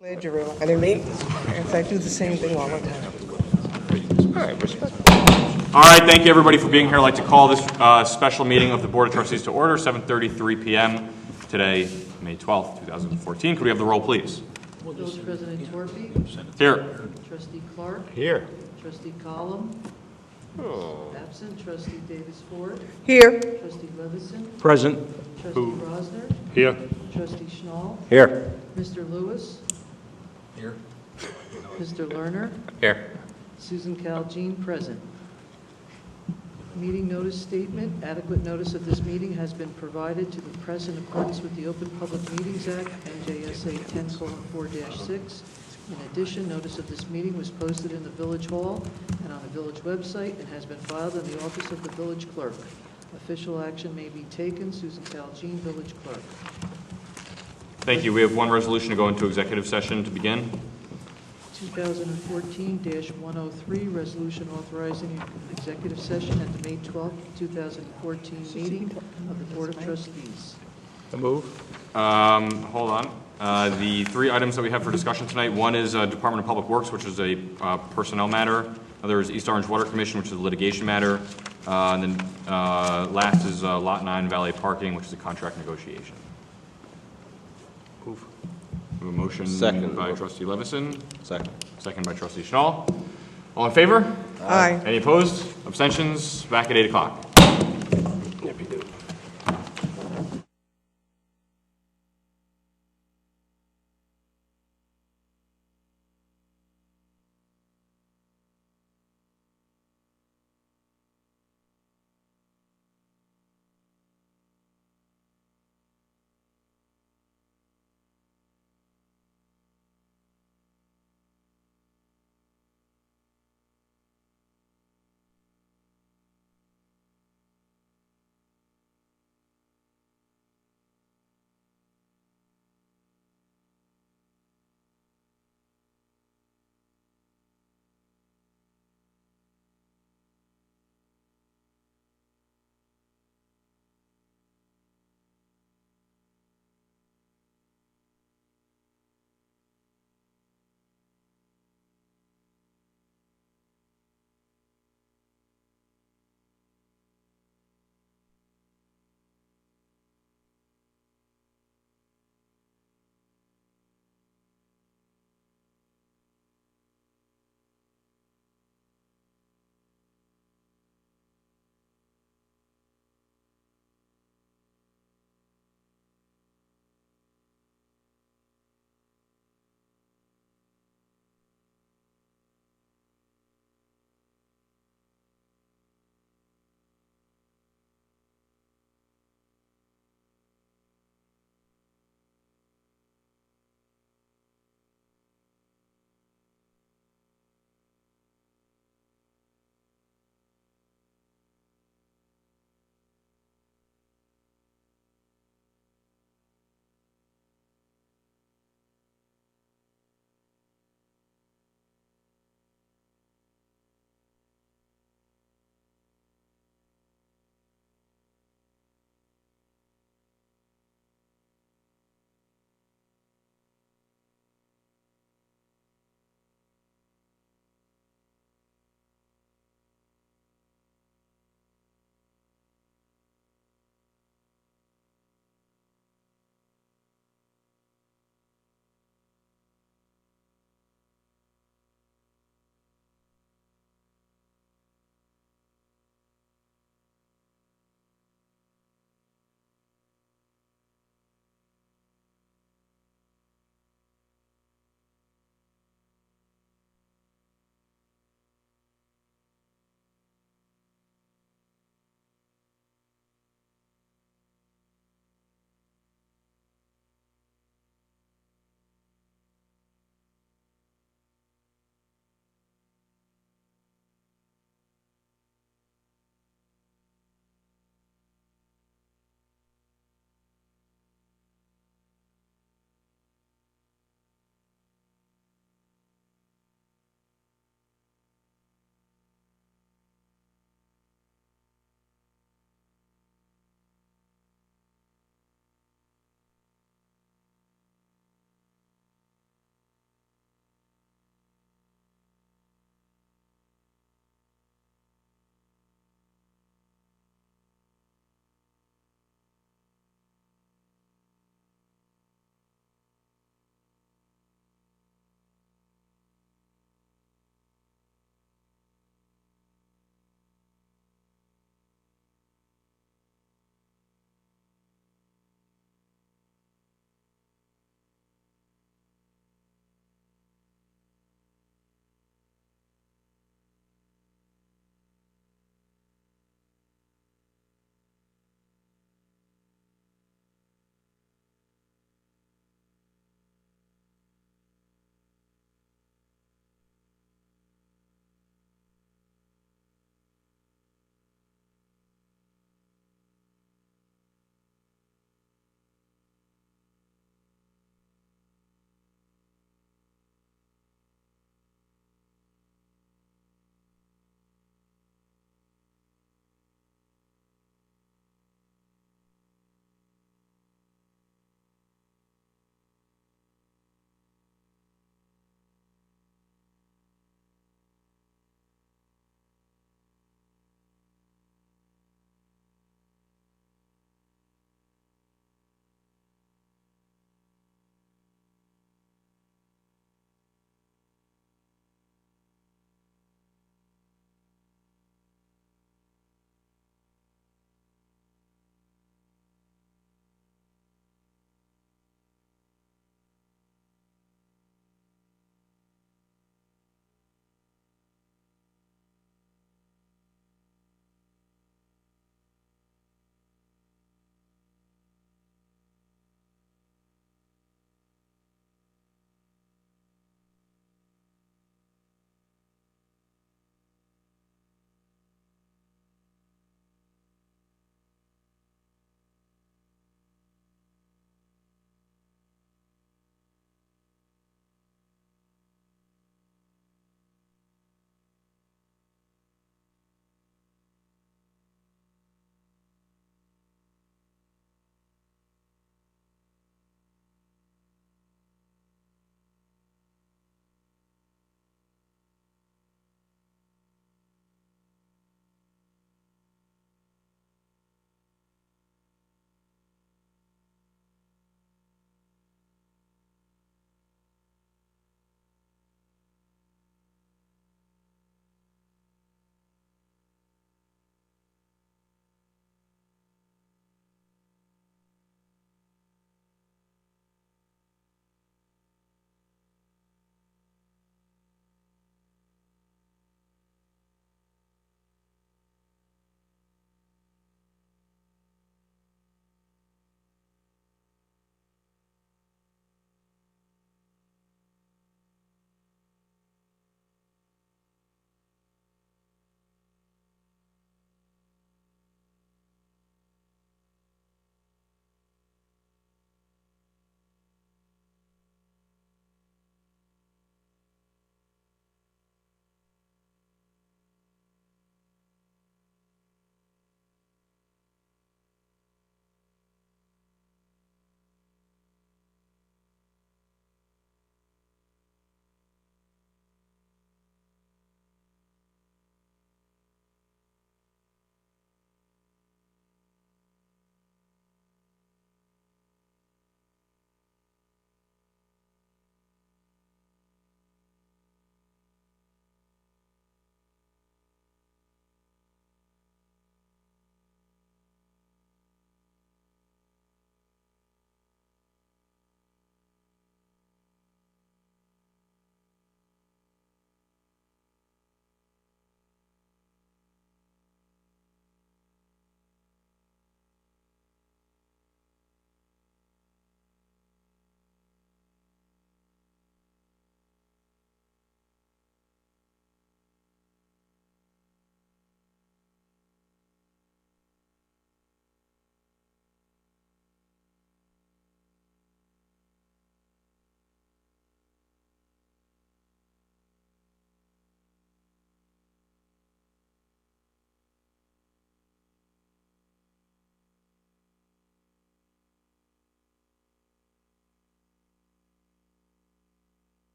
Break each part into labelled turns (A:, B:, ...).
A: Glad you're real. I didn't mean, I do the same thing all the time.
B: All right, respect.
C: All right, thank you everybody for being here. I'd like to call this special meeting of the Board of Trustees to order, 7:33 p.m. today, May 12th, 2014. Could we have the roll, please?
D: Village President Torpey.
C: Here.
D: Trustee Clark.
B: Here.
D: Trustee Column. Absent. Trustee Davis Ford.
A: Here,
D: Trustee Levison.
B: Present.
D: Trustee Rosner.
B: Here.
D: Trustee Schnall.
B: Here.
D: Mr. Lewis.
B: Here.
D: Mr. Lerner.
B: Here.
D: Susan Caljean, present. Meeting notice statement. Adequate notice of this meeting has been provided to the press in accordance with the Open Public Meetings Act, NJSA 10:4-6. In addition, notice of this meeting was posted in the Village Hall and on the Village website and has been filed in the office of the Village Clerk. Official action may be taken. Susan Caljean, Village Clerk.
C: Thank you. We have one resolution to go into executive session to begin.
D: 2014-103, resolution authorizing an executive session at the May 12, 2014 meeting of the Board of Trustees.
B: A move.
C: Hold on. The three items that we have for discussion tonight, one is Department of Public Works, which is a personnel matter. Other is East Orange Water Commission, which is a litigation matter. And then last is Lot 9 valet parking, which is a contract negotiation.
B: Move.
C: We have a motion
B: Second.
C: by Trustee Levison,
B: Second.
C: second by Trustee Schnall. All in favor?
A: aye.
C: Any opposed? Abstentions? Back at 8 o'clock.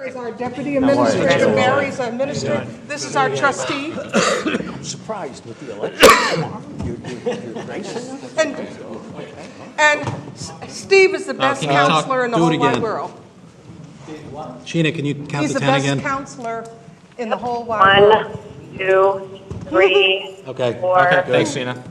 A: Is our deputy administrator, Mary's our minister. This is our trustee.
E: Surprised with the election. You're gracing us?
A: And Steve is the best
F: can you talk-
A: counselor in the
F: do it
A: whole wide
F: again.
A: world.
F: Sheena, can you count
A: He's
F: to
A: the
F: 10
A: best
F: again?
A: counselor in the whole wide world.
G: 1, 2, 3,
F: Okay.
G: 4.
B: Okay, thanks, Sina.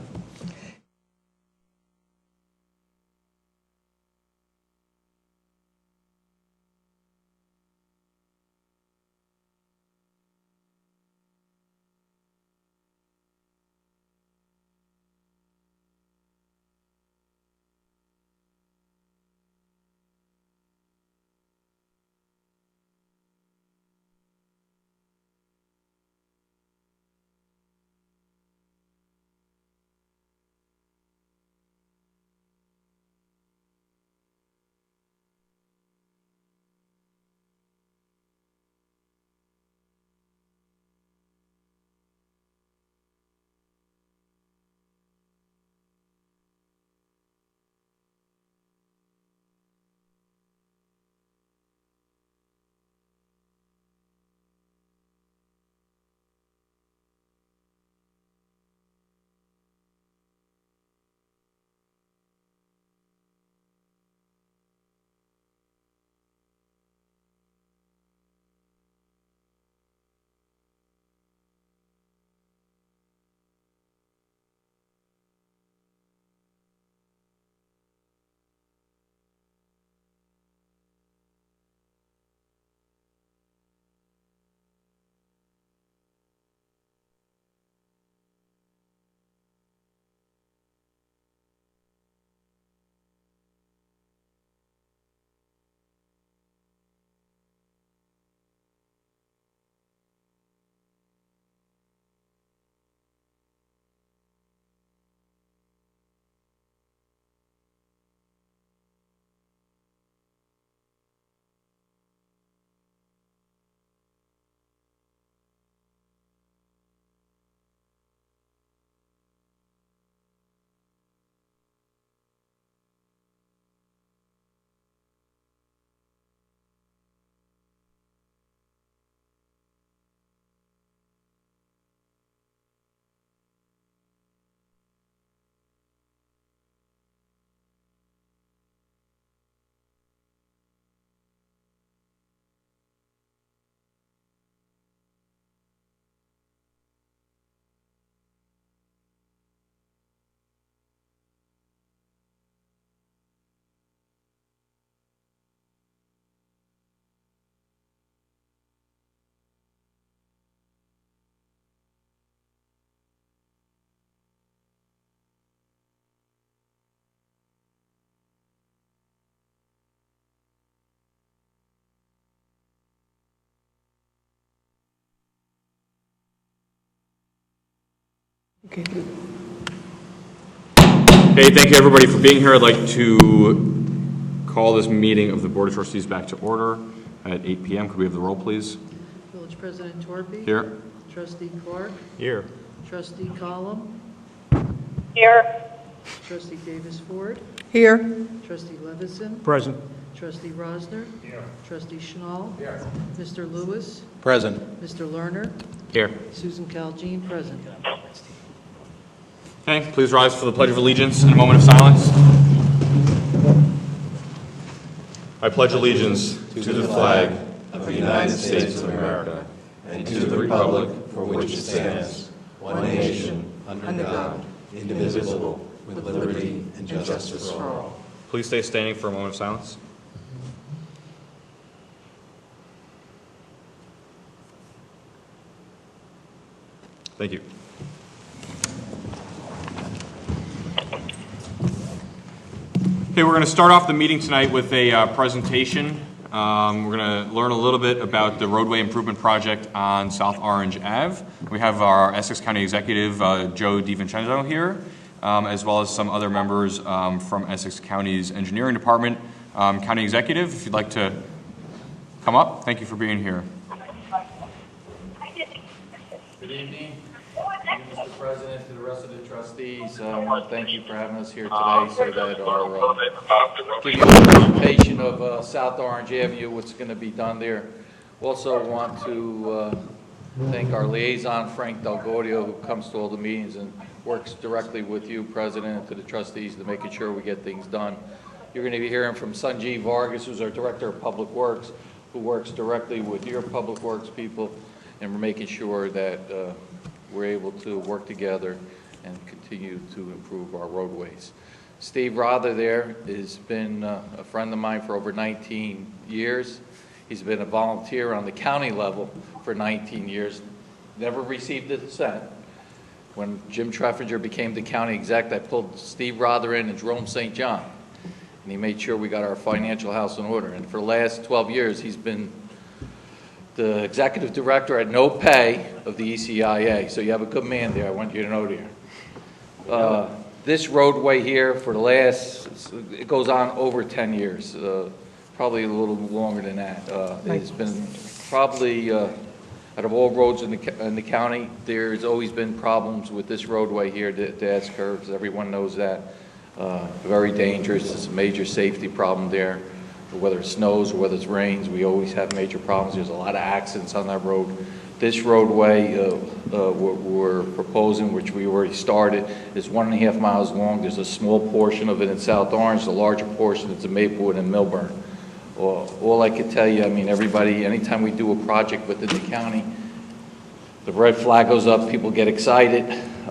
A: Okay.
C: Hey, thank you, everybody, for being here. I'd like to call this meeting of the Board of Trustees back to order at 8 p.m. Could we have the roll, please?
D: Village President Torpey.
C: Here.
D: Trustee Clark.
B: Here.
D: Trustee Column.
G: Here.
D: Trustee Davis Ford.
A: Here.
D: Trustee Levison.
B: Present.
D: Trustee Rosner. Here. Trustee Schnall.
B: Here.
D: Mr. Lewis.
F: Present.
D: Mr. Lerner.
B: Here.
D: Susan Caljean, present.
C: Okay, please rise for the Pledge of Allegiance in a moment of silence. I pledge allegiance to the flag
H: of the United States of America and to the republic for which it stands, one nation, under God, indivisible, with liberty and justice for all.
C: Please stay standing for a moment of silence. Thank you. Okay, we're going to start off the meeting tonight with a presentation. We're going to learn a little bit about the roadway improvement project on South Orange Ave. We have our Essex County Executive, Joe DiVincenzo, here, as well as some other members from Essex County's Engineering Department. County Executive, if you'd like to come up, thank you for being here.
I: Good evening, Mr. President, to the rest of the trustees. Thank you for having us here today so that our give you a presentation of South Orange Avenue, what's going to be done there. Also want to thank our liaison, Frank Del Gaudio, who comes to all the meetings and works directly with you, President, and to the trustees to making sure we get things done. You're going to be hearing from Sanjeev Vargas, who's our Director of Public Works, who works directly with your Public Works people, and we're making sure that we're able to work together and continue to improve our roadways. Steve Rother there has been a friend of mine for over 19 years. He's been a volunteer on the county level for 19 years, never received a cent. When Jim Treffinger became the county exec, I pulled Steve Rother in and Jerome St. John, and he made sure we got our financial house in order. And for the last 12 years, he's been the executive director at no pay of the ECIA. So you have a good man there, I want you to know there. This roadway here for the last, it goes on over 10 years, probably a little longer than that. It's been probably, out of all roads in the county, there's always been problems with this roadway here, the S curves, everyone knows that. Very dangerous, it's a major safety problem there. Whether it snows or whether it rains, we always have major problems. There's a lot of accidents on that road. This roadway we're proposing, which we already started, is 1.5 miles long. There's a small portion of it in South Orange. The larger portion is in Maplewood and Millburn. All I can tell you, I mean, everybody, anytime we do a project within the county, the red flag goes up, people get excited,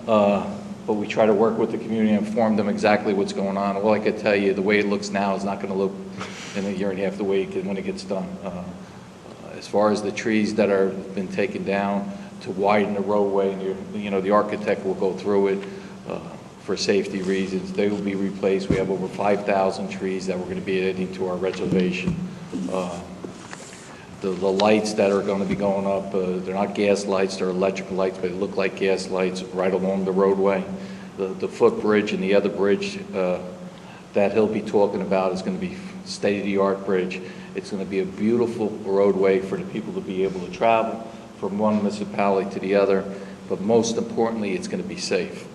I: but we try to work with the community and inform them exactly what's going on. All I can tell you, the way it looks now is not going to look in a year and a half the way when it gets done. As far as the trees that are been taken down to widen the roadway, and you know, the architect will go through it for safety reasons. They will be replaced. We have over 5,000 trees that we're going to be adding to our reservation. The lights that are going to be going up, they're not gas lights, they're electrical lights, but they look like gas lights right along the roadway. The footbridge and the other bridge that he'll be talking about is going to be state-of-the-art bridge. It's going to be a beautiful roadway for the people to be able to travel from one municipality to the other, but most importantly, it's going to be safe.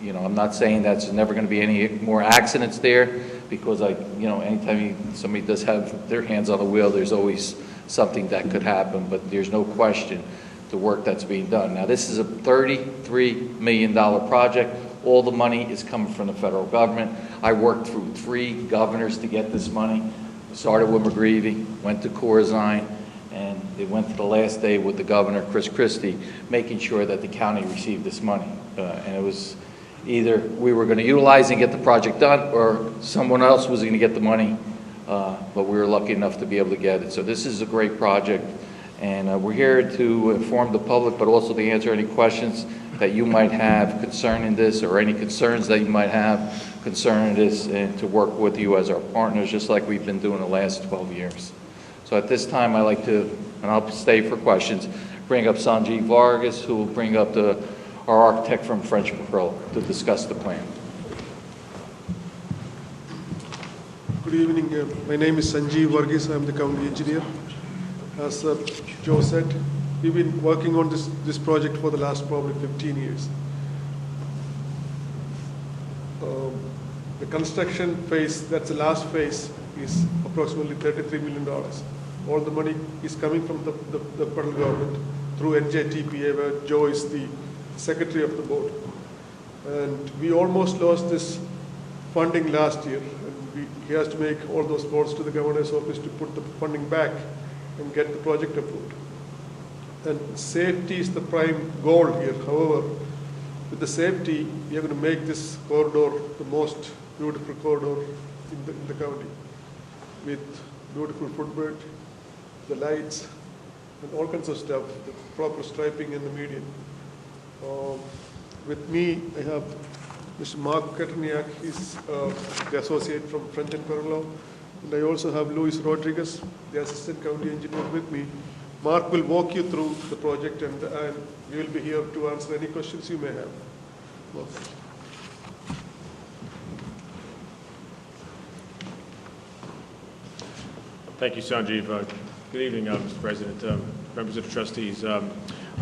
I: You know, I'm not saying that's never going to be any more accidents there, because anytime somebody does have their hands on the wheel, there's always something that could happen, but there's no question the work that's being done. Now, this is a $33 million project. All the money is coming from the federal government. I worked through 3 governors to get this money. Started with McGreevey, went to Corzine, and it went to the last day with the governor, Chris Christie, making sure that the county received this money. And it was either we were going to utilize and get the project done, or someone else was going to get the money, but we were lucky enough to be able to get it. So this is a great project, and we're here to inform the public, but also to answer any questions that you might have concerning this, or any concerns that you might have concerning this, and to work with you as our partners, just like we've been doing the last 12 years. So at this time, I'd like to, and I'll stay for questions, bring up Sanjeev Vargas, who will bring up our architect from French Pearl to discuss the plan.
J: Good evening. My name is Sanjeev Vargas. I'm the county engineer. As Joe said, we've been working on this project for the last probably 15 years. The construction phase, that's the last phase, is approximately $33 million. All the money is coming from the federal government through NJTPA, where Joe is the secretary of the board. And we almost lost this funding last year. And he has to make all those calls to the governor's office to put the funding back and get the project approved. And safety is the prime goal here. However, with the safety, we are going to make this corridor the most beautiful corridor in the county, with beautiful footbridge, the lights, and all kinds of stuff, the proper striping in the median. With me, I have Mr. Mark Katerniak. He's the associate from French and Pearl. And I also have Luis Rodriguez, the assistant county engineer, with me. Mark will walk you through the project, and we will be here to answer any questions you may have. Mark.
K: Thank you, Sanjeev. Good evening, Mr. President, members of the trustees. I'm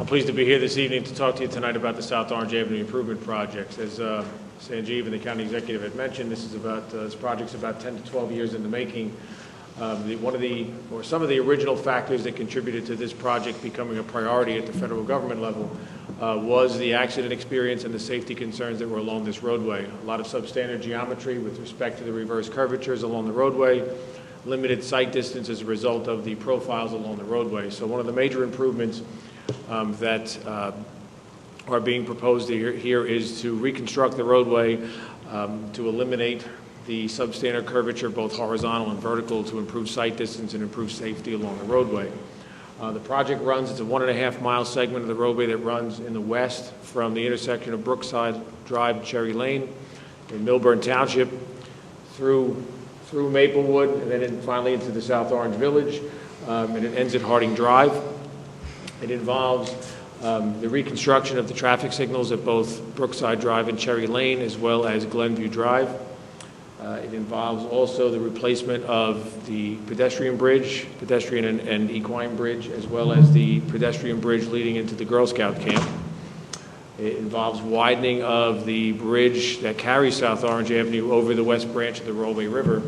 K: pleased to be here this evening to talk to you tonight about the South Orange Avenue Improvement Project. As Sanjeev and the county executive had mentioned, this project's about 10 to 12 years in the making. Some of the original factors that contributed to this project becoming a priority at the federal government level was the accident experience and the safety concerns that were along this roadway. A lot of substandard geometry with respect to the reverse curvatures along the roadway, limited sight distance as a result of the profiles along the roadway. So one of the major improvements that are being proposed here is to reconstruct the roadway to eliminate the substandard curvature, both horizontal and vertical, to improve sight distance and improve safety along the roadway. The project runs, it's a 1.5-mile segment of the roadway that runs in the west from the intersection of Brookside Drive and Cherry Lane in Milburn Township through Maplewood and then finally into the South Orange Village, and it ends at Harding Drive. It involves the reconstruction of the traffic signals at both Brookside Drive and Cherry Lane, as well as Glenview Drive. It involves also the replacement of the pedestrian bridge, pedestrian and equine bridge, as well as the pedestrian bridge leading into the Girl Scout camp. It involves widening of the bridge that carries South Orange Avenue over the west branch of the Rollway River.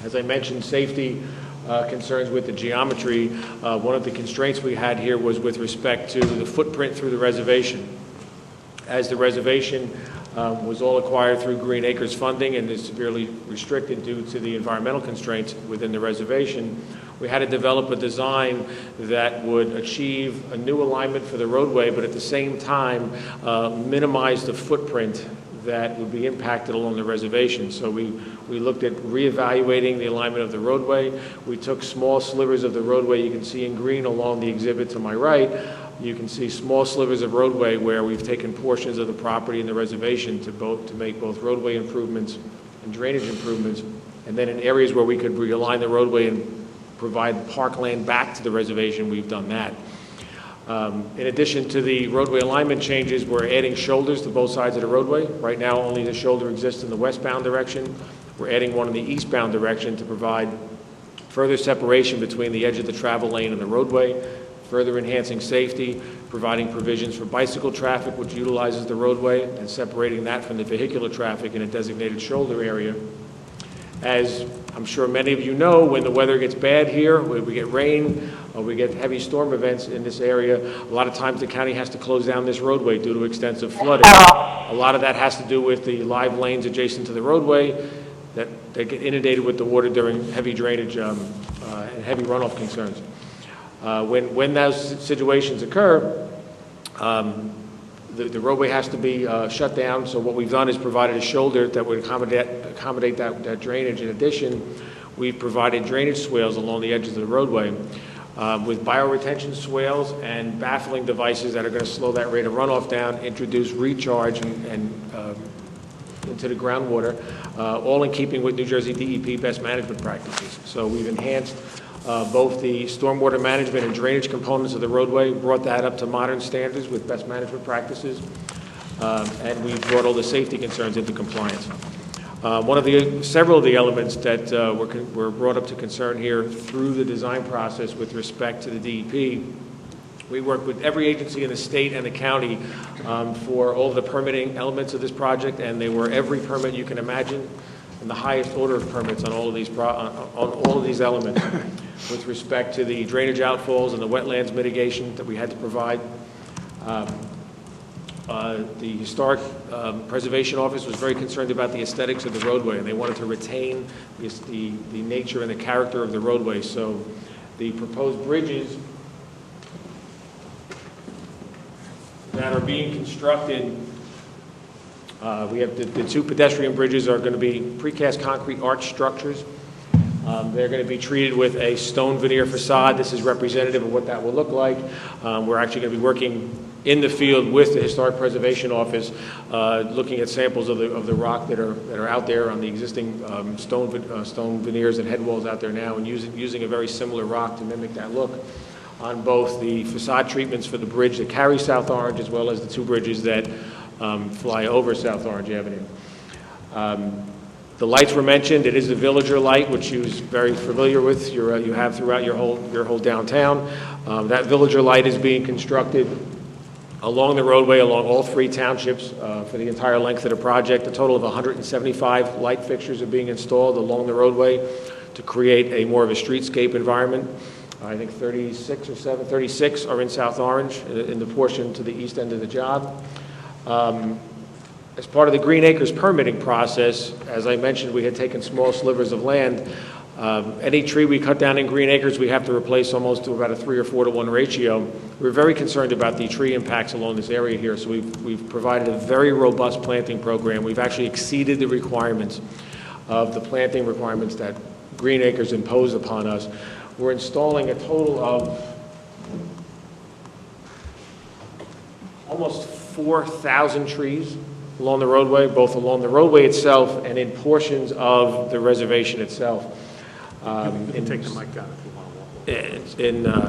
K: As I mentioned, safety concerns with the geometry. One of the constraints we had here was with respect to the footprint through the reservation. As the reservation was all acquired through Green Acres funding and is severely restricted due to the environmental constraints within the reservation, we had to develop a design that would achieve a new alignment for the roadway, but at the same time minimize the footprint that would be impacted along the reservation. So we looked at reevaluating the alignment of the roadway. We took small slivers of the roadway you can see in green along the exhibit to my right. You can see small slivers of roadway where we've taken portions of the property in the reservation to make both roadway improvements and drainage improvements. And then in areas where we could realign the roadway and provide parkland back to the reservation, we've done that. In addition to the roadway alignment changes, we're adding shoulders to both sides of the roadway. Right now, only the shoulder exists in the westbound direction. We're adding one in the eastbound direction to provide further separation between the edge of the travel lane and the roadway, further enhancing safety, providing provisions for bicycle traffic, which utilizes the roadway, and separating that from the vehicular traffic in a designated shoulder area. As I'm sure many of you know, when the weather gets bad here, when we get rain, or we get heavy storm events in this area, a lot of times the county has to close down this roadway due to extensive flooding. A lot of that has to do with the live lanes adjacent to the roadway that get inundated with the water during heavy drainage and heavy runoff concerns. When those situations occur, the roadway has to be shut down. So what we've done is provided a shoulder that would accommodate that drainage. In addition, we've provided drainage swales along the edges of the roadway with bioretention swales and baffling devices that are going to slow that rate of runoff down, introduce recharge and into the groundwater, all in keeping with New Jersey DEP best management practices. So we've enhanced both the stormwater management and drainage components of the roadway, brought that up to modern standards with best management practices, and we've brought all the safety concerns into compliance. Several of the elements that were brought up to concern here through the design process with respect to the DEP, we work with every agency in the state and the county for all of the permitting elements of this project, and they were every permit you can imagine, and the highest order of permits on all of these elements. With respect to the drainage outfalls and the wetlands mitigation that we had to provide. The Historic Preservation Office was very concerned about the aesthetics of the roadway, and they wanted to retain the nature and the character of the roadway. So the proposed bridges that are being constructed, we have the two pedestrian bridges are going to be precast concrete arch structures. They're going to be treated with a stone veneer facade. This is representative of what that will look like. We're actually going to be working in the field with the Historic Preservation Office, looking at samples of the rock that are out there on the existing stone veneers and head walls out there now, and using a very similar rock to mimic that look on both the facade treatments for the bridge that carries South Orange, as well as the two bridges that fly over South Orange Avenue. The lights were mentioned. It is the Villager light, which you're very familiar with. You have throughout your whole downtown. That Villager light is being constructed along the roadway, along all three townships for the entire length of the project. A total of 175 light fixtures are being installed along the roadway to create a more of a streetscape environment. I think 36 are in South Orange, in the portion to the east end of the job. As part of the Green Acres permitting process, as I mentioned, we had taken small slivers of land. Any tree we cut down in Green Acres, we have to replace almost to about a 3 or 4 to 1 ratio. We're very concerned about the tree impacts along this area here, so we've provided a very robust planting program. We've actually exceeded the requirements of the planting requirements that Green Acres imposed upon us. We're installing a total of almost 4,000 trees along the roadway, both along the roadway itself and in portions of the reservation itself. You can take the mic down if you want to walk.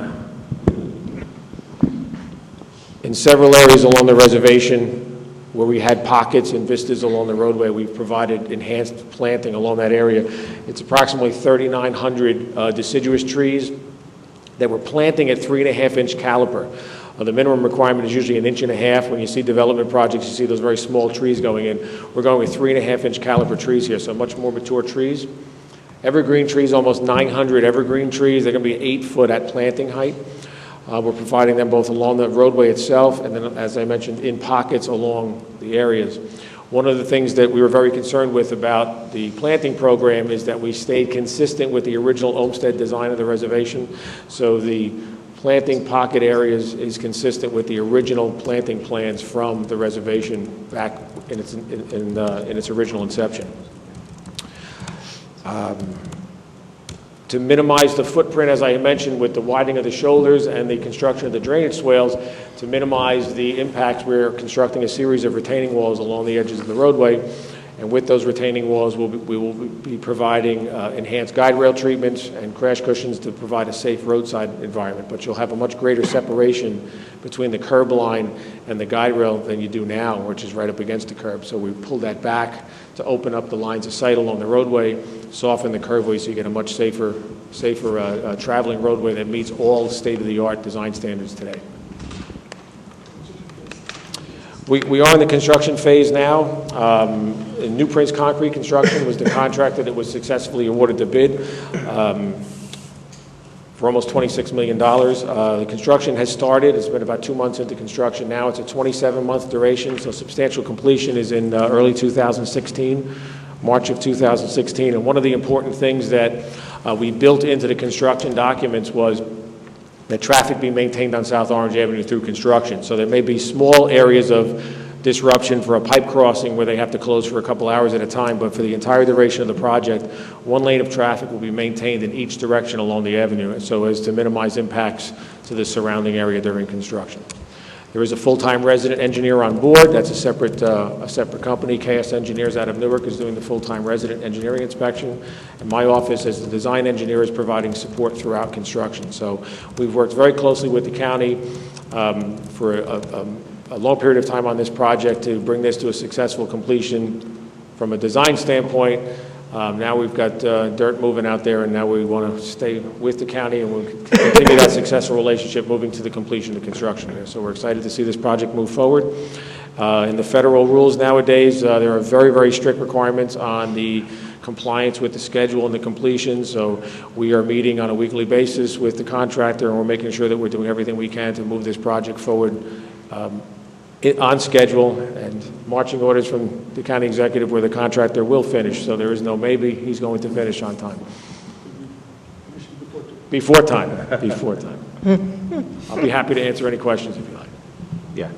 K: In several areas along the reservation where we had pockets and vistas along the roadway, we've provided enhanced planting along that area. It's approximately 3,900 deciduous trees that we're planting at 3.5-inch caliper. The minimum requirement is usually 1.5 inches. When you see development projects, you see those very small trees going in. We're going with 3.5-inch caliper trees here, so much more mature trees. Evergreen trees, almost 900 evergreen trees. They're going to be 8 foot at planting height. We're providing them both along the roadway itself and then, as I mentioned, in pockets along the areas. One of the things that we were very concerned with about the planting program is that we stayed consistent with the original Olmsted design of the reservation. So the planting pocket areas is consistent with the original planting plans from the reservation back in its original inception. To minimize the footprint, as I mentioned, with the widening of the shoulders and the construction of the drainage swales, to minimize the impacts, we're constructing a series of retaining walls along the edges of the roadway. And with those retaining walls, we will be providing enhanced guide rail treatments and crash cushions to provide a safe roadside environment. But you'll have a much greater separation between the curb line and the guide rail than you do now, which is right up against the curb. So we pulled that back to open up the lines of sight along the roadway, soften the curveway so you get a much safer traveling roadway that meets all state-of-the-art design standards today. We are in the construction phase now. New Prince Concrete Construction was the contractor that was successfully awarded the bid for almost $26 million. The construction has started. It's been about 2 months into construction now. It's a 27-month duration, so substantial completion is in early 2016, March of 2016. And one of the important things that we built into the construction documents was that traffic be maintained on South Orange Avenue through construction. So there may be small areas of disruption for a pipe crossing where they have to close for a couple hours at a time, but for the entire duration of the project, 1 lane of traffic will be maintained in each direction along the avenue so as to minimize impacts to the surrounding area during construction. There is a full-time resident engineer on board. That's a separate company. KS Engineers out of Newark is doing the full-time resident engineering inspection. And my office as the design engineer is providing support throughout construction. So we've worked very closely with the county for a long period of time on this project to bring this to a successful completion from a design standpoint. Now we've got dirt moving out there, and now we want to stay with the county and we'll continue that successful relationship moving to the completion of construction here. So we're excited to see this project move forward. In the federal rules nowadays, there are very, very strict requirements on the compliance with the schedule and the completion. So we are meeting on a weekly basis with the contractor, and we're making sure that we're doing everything we can to move this project forward on schedule, and marching orders from the county executive where the contractor will finish. So there is no maybe, he's going to finish on time. Before time. Before time. I'll be happy to answer any questions if you like.
H: Yeah.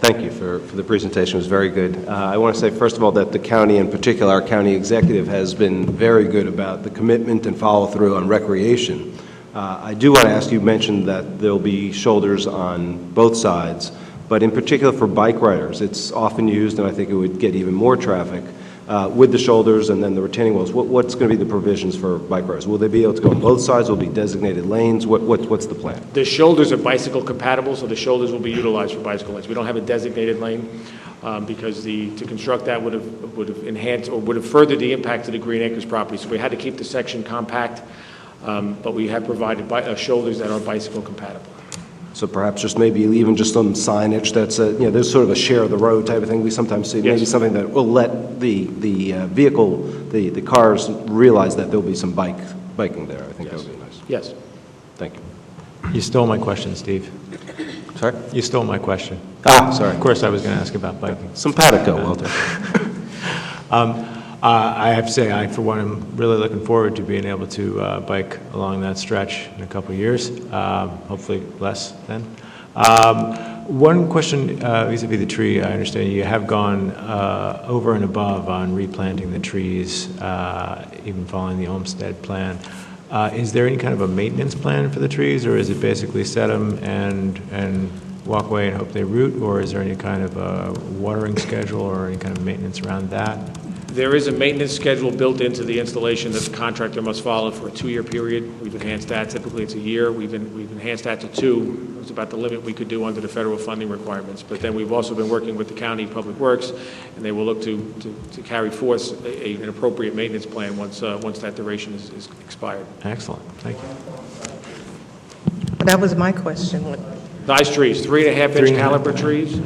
H: Thank you for the presentation. It was very good. I want to say, first of all, that the county, in particular, our county executive, has been very good about the commitment and follow-through on recreation. I do want to ask, you mentioned that there'll be shoulders on both sides, but in particular for bike riders, it's often used, and I think it would get even more traffic, with the shoulders and then the retaining walls. What's going to be the provisions for bike riders? Will they be able to go on both sides? Will it be designated lanes? What's the plan?
K: The shoulders are bicycle compatible, so the shoulders will be utilized for bicycle lanes. We don't have a designated lane because to construct that would have enhanced or would have furthered the impact of the Green Acres property. So we had to keep the section compact. But we have provided shoulders that are bicycle compatible.
H: So perhaps just maybe even just some signage that's, there's sort of a share of the road type of thing. We sometimes see maybe
K: Yes.
H: something that will let the vehicle, the cars realize that there'll be some biking there. I think that would be nice.
K: Yes.
H: Thank you.
F: You stole my question, Steve.
H: Sorry?
F: You stole my question.
H: Sorry.
F: Of course, I was going to ask about biking.
H: Simpatico, Walter.
F: I have to say, I, for one, am really looking forward to being able to bike along that stretch in a couple of years, hopefully less then. One question vis-a-vis the tree. I understand you have gone over and above on replanting the trees, even following the Olmsted plan. Is there any kind of a maintenance plan for the trees, or is it basically set them and walk away and hope they root, or is there any kind of a watering schedule or any kind of maintenance around that?
K: There is a maintenance schedule built into the installation that the contractor must follow for a 2-year period. We've enhanced that. Typically, it's a year. We've enhanced that to 2. It was about the limit we could do under the federal funding requirements. But then we've also been working with the county public works, and they will look to carry forth an appropriate maintenance plan once that duration is expired.
F: Excellent. Thank you.
A: That was my question.
K: Nice trees, 3.5-inch caliber trees.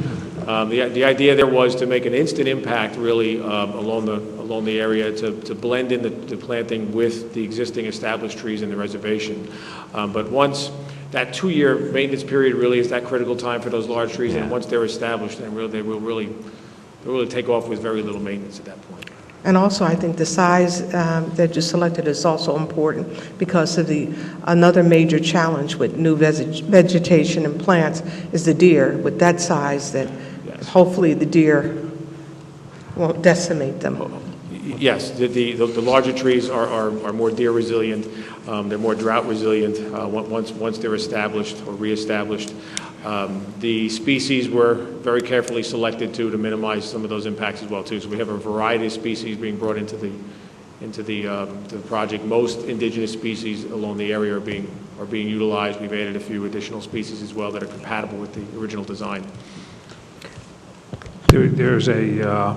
K: The idea there was to make an instant impact, really, along the area, to blend in the planting with the existing established trees in the reservation. But once that 2-year maintenance period really is that critical time for those large trees, and once they're established, then they will really take off with very little maintenance at that point.
A: And also, I think the size that you selected is also important because of another major challenge with new vegetation and plants is the deer. With that size, that hopefully the deer won't decimate them.
K: Yes, the larger trees are more deer resilient. They're more drought resilient once they're established or reestablished. The species were very carefully selected to minimize some of those impacts as well too. So we have a variety of species being brought into the project. Most indigenous species along the area are being utilized. We've added a few additional species as well that are compatible with the original design.
L: There's a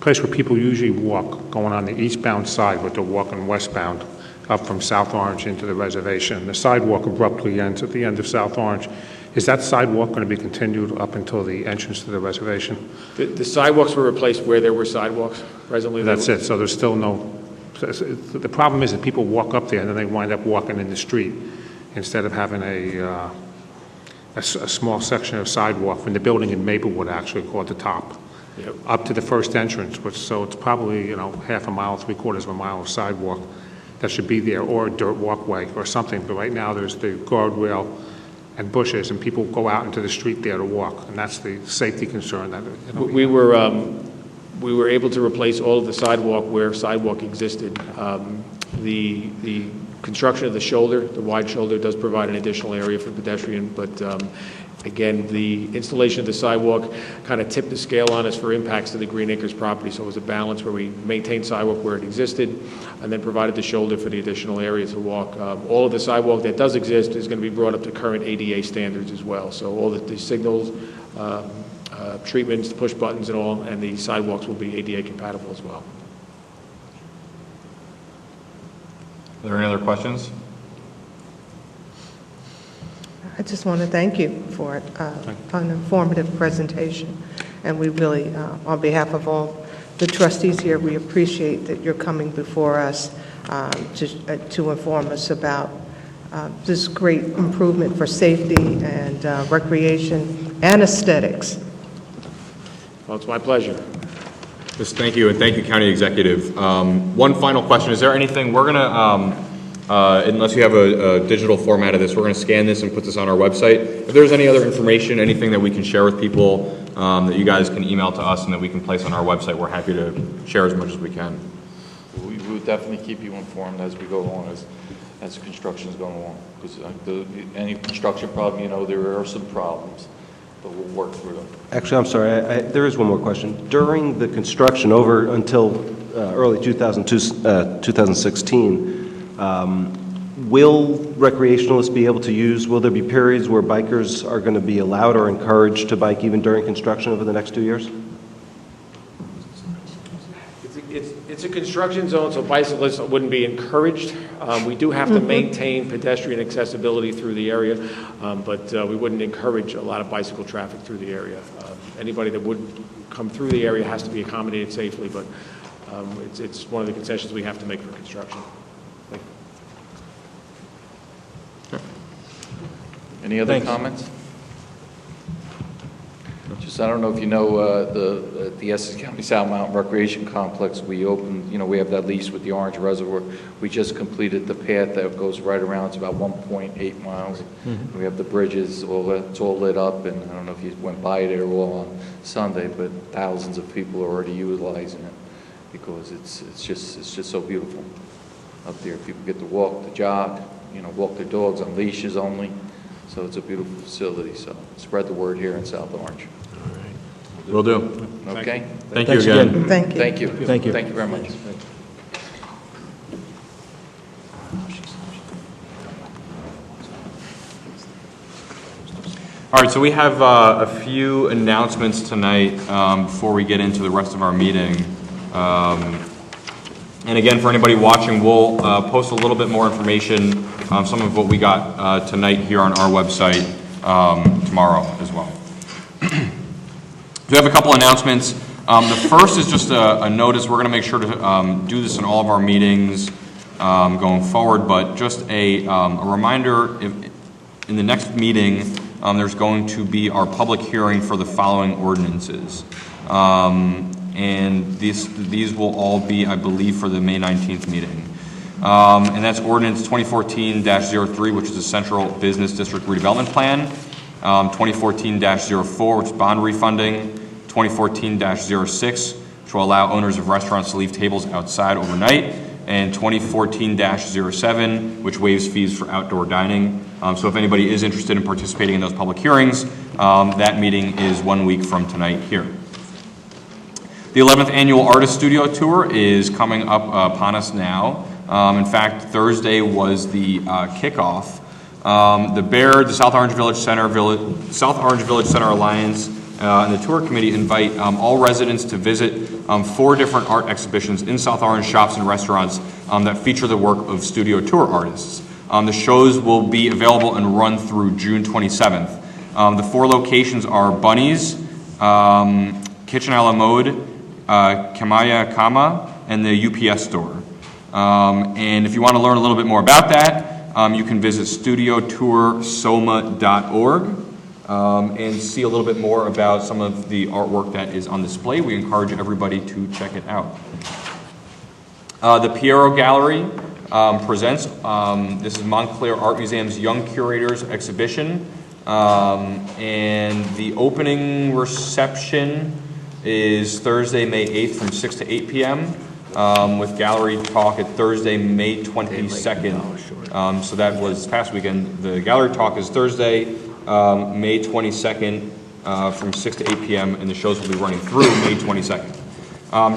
L: place where people usually walk going on the eastbound side, but they're walking westbound up from South Orange into the reservation. The sidewalk abruptly ends at the end of South Orange. Is that sidewalk going to be continued up until the entrance to the reservation?
K: The sidewalks were replaced where there were sidewalks. Presently,
L: That's it. So there's still no. The problem is that people walk up there and then they wind up walking in the street instead of having a small section of sidewalk from the building in Maplewood, actually, called the top, up to the first entrance. So it's probably half a mile, 3/4 of a mile of sidewalk that should be there, or a dirt walkway or something. But right now there's the guardrail and bushes, and people go out into the street there to walk, and that's the safety concern. That
K: we were able to replace all of the sidewalk where sidewalk existed. The construction of the shoulder, the wide shoulder, does provide an additional area for pedestrian, but again, the installation of the sidewalk kind of tipped the scale on us for impacts to the Green Acres property, so it was a balance where we maintained sidewalk where it existed and then provided the shoulder for the additional area to walk. All of the sidewalk that does exist is going to be brought up to current ADA standards as well, so all the signals, treatments, the push buttons and all, and the sidewalks will be ADA compatible as well.
C: Are there any other questions?
A: I just want to thank you for an informative presentation. And we really, on behalf of all the trustees here, we appreciate that you're coming before us to inform us about this great improvement for safety and recreation and aesthetics.
K: Well, it's my pleasure.
C: Yes, thank you, and thank you, County Executive. One final question. Is there anything, we're going to, unless you have a digital format of this, we're going to scan this and put this on our website. If there's any other information, anything that we can share with people that you guys can email to us and that we can place on our website, we're happy to share as much as we can.
I: We will definitely keep you informed as we go along, as construction is going along. Because any construction problem, there are some problems, but we'll work through them.
H: Actually, I'm sorry, there is one more question. During the construction over until early 2016, will recreationalists be able to will there be periods where bikers are going to be allowed or encouraged to bike even during construction over the next 2 years?
K: It's It's a construction zone, so bicyclists wouldn't be encouraged. We do have to maintain pedestrian accessibility through the area, but we wouldn't encourage a lot of bicycle traffic through the area. Anybody that would come through the area has to be accommodated safely, but it's one of the concessions we have to make for construction.
I: Any other comments? Just, I don't know if you know, the Essex County South Mountain Recreation Complex, we opened, we have that lease with the Orange Reservoir. We just completed the path that goes right around, it's about 1.8 miles. We have the bridges, it's all lit up, and I don't know if you went by there all on Sunday, but thousands of people are already utilizing it because it's just so beautiful up there. People get to walk, to jog, walk their dogs on leashes only. So it's a beautiful facility, so spread the word here in South Orange.
C: Will do.
I: Okay?
C: Thank you again.
A: Thank you.
I: Thank you.
F: Thank you.
I: Thank you very much.
C: All right, so we have a few announcements tonight before we get into the rest of our meeting. And again, for anybody watching, we'll post a little bit more information, some of what we got tonight here on our website tomorrow as well. We have a couple announcements. The first is just a notice. We're going to make sure to do this in all of our meetings going forward, but just a reminder, in the next meeting, there's going to be our public hearing for the following ordinances. And these will all be, I believe, for the May 19th meeting. And that's ordinance 2014-03, which is the Central Business District Redevelopment Plan, 2014-04, which is bond refunding, 2014-06, which will allow owners of restaurants to leave tables outside overnight, and 2014-07, which waives fees for outdoor dining. So if anybody is interested in participating in those public hearings, that meeting is 1 week from tonight here. The 11th Annual Artist Studio Tour is coming up upon us now. In fact, Thursday was the kickoff. The BEAR, the South Orange Village Center Alliance, and the tour committee invite all residents to visit 4 different art exhibitions in South Orange shops and restaurants that feature the work of studio tour artists. The shows will be available and run through June 27th. The 4 locations are Bunny's, Kitchen a la Mode, Kamaya Kama, and the UPS store. And if you want to learn a little bit more about that, you can visit studiotoursoma.org and see a little bit more about some of the artwork that is on display. We encourage everybody to check it out. The Piero Gallery presents, this is Montclair Art Museum's Young Curators exhibition, and the opening reception is Thursday, May 8th from 6 to 8 p.m. With gallery talk at Thursday, May 22nd. So that was this past weekend. The gallery talk is Thursday, May 22nd from 6 to 8 p.m. and the shows will be running through May 22nd.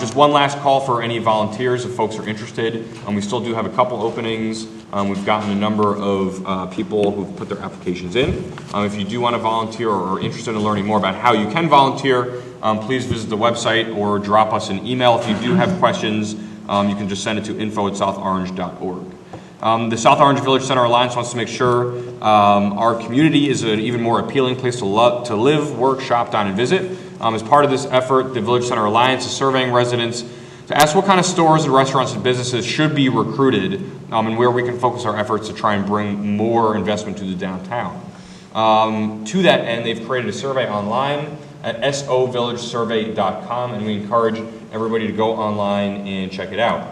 C: Just one last call for any volunteers if folks are interested. We still do have a couple openings. We've gotten a number of people who've put their applications in. If you do want to volunteer or are interested in learning more about how you can volunteer, please visit the website or drop us an email. If you do have questions, you can just send it to info@southorange.org. The South Orange Village Center Alliance wants to make sure our community is an even more appealing place to live, work, shop, dine, and visit. As part of this effort, the Village Center Alliance is surveying residents to ask what kind of stores and restaurants and businesses should be recruited and where we can focus our efforts to try and bring more investment to the downtown. To that end, they've created a survey online at sovillagesurvey.com, and we encourage everybody to go online and check it out.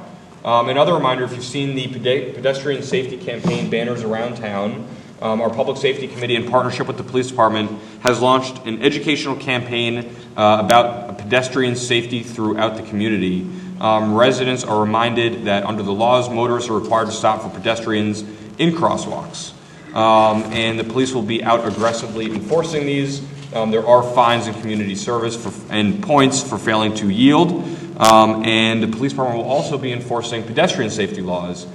C: Another reminder, if you've seen the pedestrian safety campaign banners around town, our Public Safety Committee, in partnership with the Police Department, has launched an educational campaign about pedestrian safety throughout the community. Residents are reminded that under the laws, motorists are required to stop for pedestrians in crosswalks. And the police will be out aggressively enforcing these. There are fines and community service and points for failing to yield. And the police department will also be enforcing pedestrian safety laws,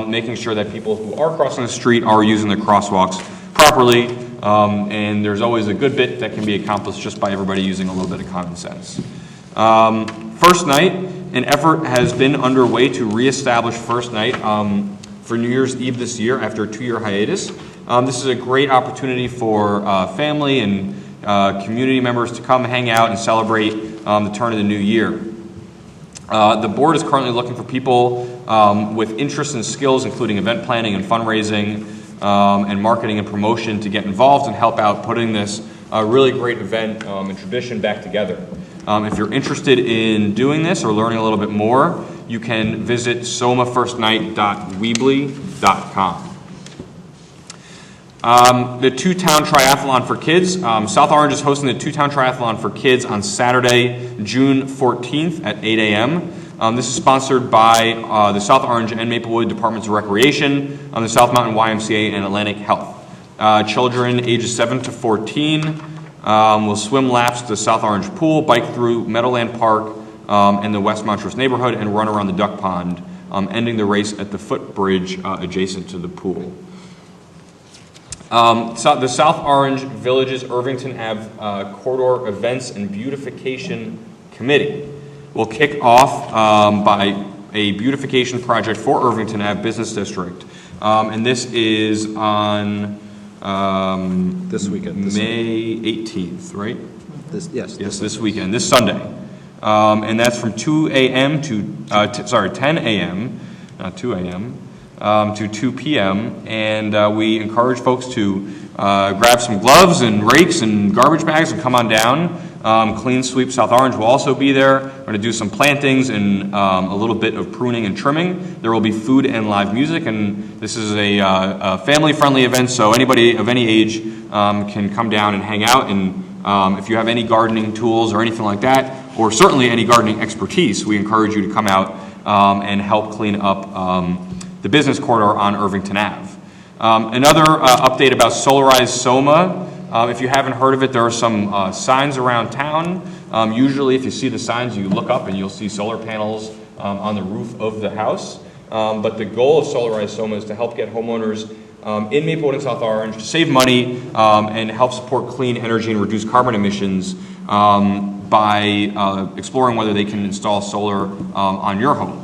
C: making sure that people who are crossing the street are using the crosswalks properly. And there's always a good bit that can be accomplished just by everybody using a little bit of common sense. First night an effort has been underway to reestablish First Night for New Year's Eve this year after a 2-year hiatus. This is a great opportunity for family and community members to come hang out and celebrate the turn of the new year. The board is currently looking for people with interests and skills, including event planning and fundraising and marketing and promotion, to get involved and help out putting this really great event and tradition back together. If you're interested in doing this or learning a little bit more, you can visit somafirstnight.weebly.com. The Two-Town Triathlon for Kids. South Orange is hosting the Two-Town Triathlon for Kids on Saturday, June 14th at 8 a.m. This is sponsored by the South Orange and Maplewood Departments of Recreation, the South Mountain YMCA, and Atlantic Health. Children ages 7 to 14 will swim laps to the South Orange Pool, bike through Meadowland Park and the West Montrose neighborhood, and run around the duck pond, ending the race at the footbridge adjacent to the pool. The South Orange Villages Irvington Ave Corridor Events and Beautification Committee will kick off by a beautification project for Irvington Ave Business District. And this is on
H: this weekend.
C: May 18th, right? This weekend, this Sunday. And that's from 2 a.m. to 10 a.m., not 2 a.m., to 2 p.m. And we encourage folks to grab some gloves and rakes and garbage bags and come on down. Clean Sweep South Orange will also be there. We're going to do some plantings and a little bit of pruning and trimming. There will be food and live music, and this is a family-friendly event, so anybody of any age can come down and hang out. And if you have any gardening tools or anything like that, or certainly any gardening expertise, we encourage you to come out and help clean up the business corridor on Irvington Ave. Another update about Solarize Soma. If you haven't heard of it, there are some signs around town. Usually if you see the signs, you look up and you'll see solar panels on the roof of the house. But the goal of Solarize Soma is to help get homeowners in Maplewood and South Orange to save money and help support clean energy and reduce carbon emissions by exploring whether they can install solar on your home.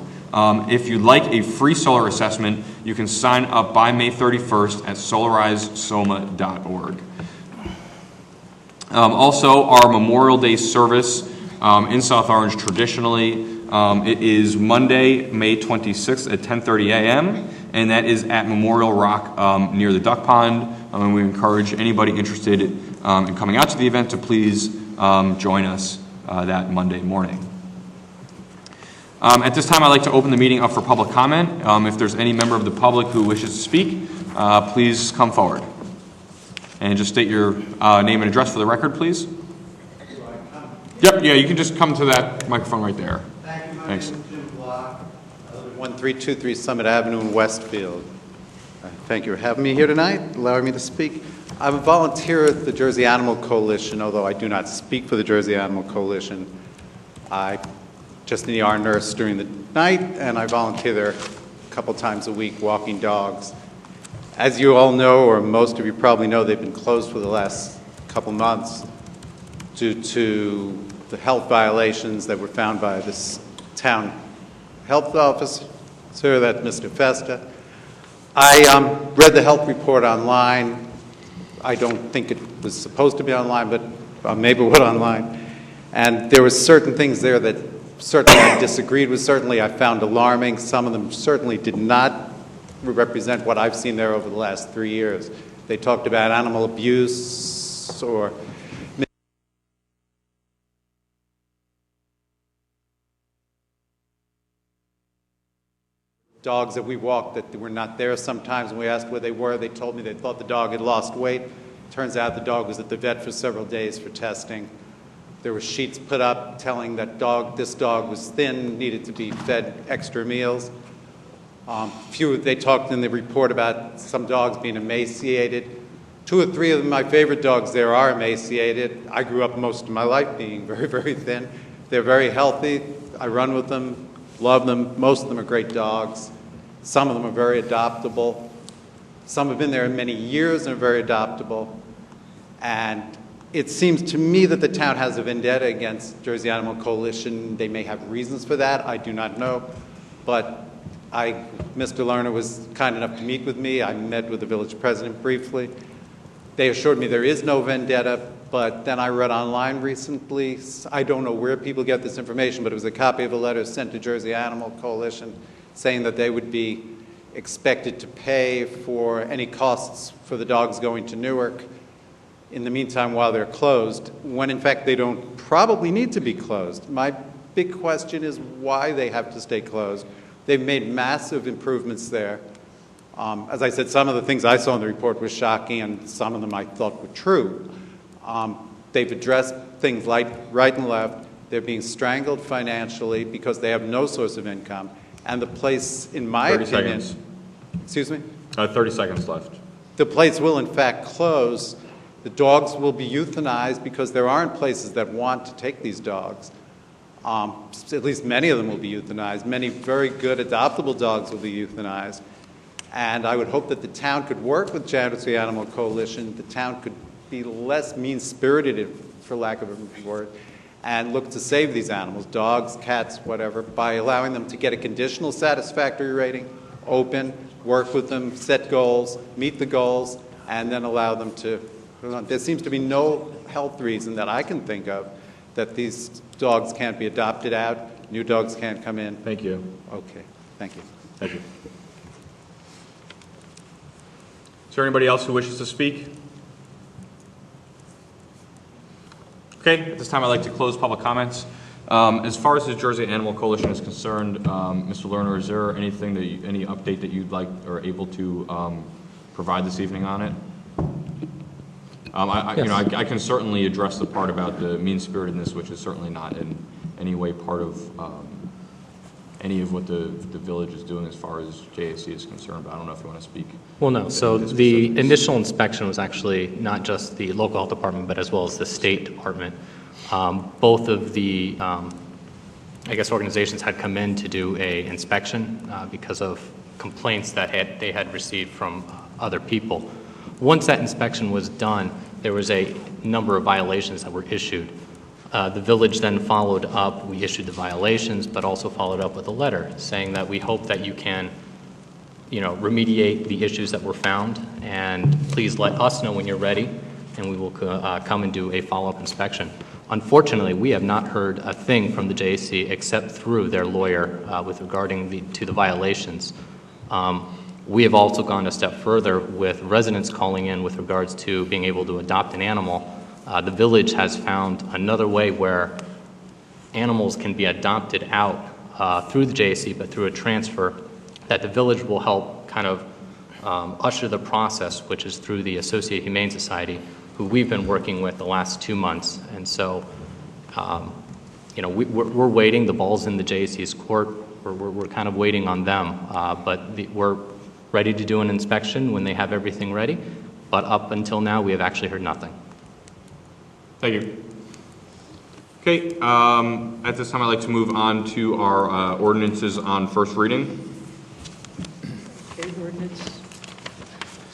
C: If you'd like a free solar assessment, you can sign up by May 31st at solarizesoma.org. Also, our Memorial Day service in South Orange traditionally, it is Monday, May 26th at 10:30 a.m., and that is at Memorial Rock near the duck pond. And we encourage anybody interested in coming out to the event to please join us that Monday morning. At this time, I'd like to open the meeting up for public comment. If there's any member of the public who wishes to speak, please come forward. And just state your name and address for the record, please. Yep, yeah, you can just come to that microphone right there.
M: Thank you.
C: Thanks.
M: My name is Jim Block. I live at 1323 Summit Avenue in Westfield. Thank you for having me here tonight, allowing me to speak. I'm a volunteer at the Jersey Animal Coalition, although I do not speak for the Jersey Animal Coalition. I just an ER nurse during the night, and I volunteer there a couple times a week walking dogs. As you all know, or most of you probably know, they've been closed for the last couple months due to the health violations that were found by this town health officer, that Mr. Festa. I read the health report online. I don't think it was supposed to be online, but maybe it was online. And there were certain things there that certainly I disagreed with. Certainly I found alarming. Some of them certainly did not represent what I've seen there over the last 3 years. They talked about animal abuse or dogs that we walked that were not there sometimes. When we asked where they were, they told me they thought the dog had lost weight. Turns out the dog was at the vet for several days for testing. There were sheets put up telling that this dog was thin, needed to be fed extra meals. They talked in the report about some dogs being emaciated. 2 or 3 of my favorite dogs there are emaciated. I grew up most of my life being very, very thin. They're very healthy. I run with them, love them. Most of them are great dogs. Some of them are very adoptable. Some have been there many years and are very adoptable. And It seems to me that the town has a vendetta against Jersey Animal Coalition. They may have reasons for that. I do not know. But Mr. Lerner was kind enough to meet with me. I met with the village president briefly. They assured me there is no vendetta, but then I read online recently, I don't know where people get this information, but it was a copy of a letter sent to Jersey Animal Coalition saying that they would be expected to pay for any costs for the dogs going to Newark in the meantime while they're closed, when in fact they don't probably need to be closed. My big question is why they have to stay closed. They've made massive improvements there. As I said, some of the things I saw in the report were shocking, and some of them I thought were true. They've addressed things like right and left. They're being strangled financially because they have no source of income. And the place, in my
C: 30
M: opinion...
C: seconds.
M: Excuse me?
C: 30 seconds left.
M: The place will, in fact, close. The dogs will be euthanized because there aren't places that want to take these dogs. At least many of them will be euthanized. Many very good adoptable dogs will be euthanized. And I would hope that the town could work with Jersey Animal Coalition. The town could be less mean-spirited, for lack of a word, and look to save these animals, dogs, cats, whatever, by allowing them to get a conditional satisfactory rating, open, work with them, set goals, meet the goals, and then allow them to... There seems to be no health reason that I can think of that these dogs can't be adopted out, new dogs can't come in.
C: Thank you.
M: Okay, thank you.
C: Thank you. Is there anybody else who wishes to speak? Okay, at this time I'd like to close public comments. As far as the Jersey Animal Coalition is concerned, Mr. Lerner, is there anything that any update that you'd like or able to provide this evening on it? You know, I can certainly address the part about the mean-spiritedness, which is certainly not in any way part of any of what the village is doing as far as JAC is concerned, but I don't know if you want to speak.
N: Well, no. So the initial inspection was actually not just the local health department, but as well as the state department. Both of the, I guess, organizations had come in to do a inspection because of complaints that they had received from other people. Once that inspection was done, there was a number of violations that were issued. The village then followed up. We issued the violations, but also followed up with a letter saying that we hope that you can, you know, remediate the issues that were found, and please let us know when you're ready, and we will come and do a follow-up inspection. Unfortunately, we have not heard a thing from the JAC except through their lawyer with regarding to the violations. We have also gone a step further with residents calling in with regards to being able to adopt an animal. The village has found another way where animals can be adopted out through the JAC, but through a transfer that the village will help kind of usher the process, which is through the Associated Humane Society, who we've been working with the last 2 months. And so, you know, we're waiting. The ball's in the JAC's court. We're kind of waiting on them, but we're ready to do an inspection when they have everything ready. But up until now, we have actually heard nothing.
C: Thank you. Okay, at this time I'd like to move on to our ordinances on first reading.
D: Okay, ordinance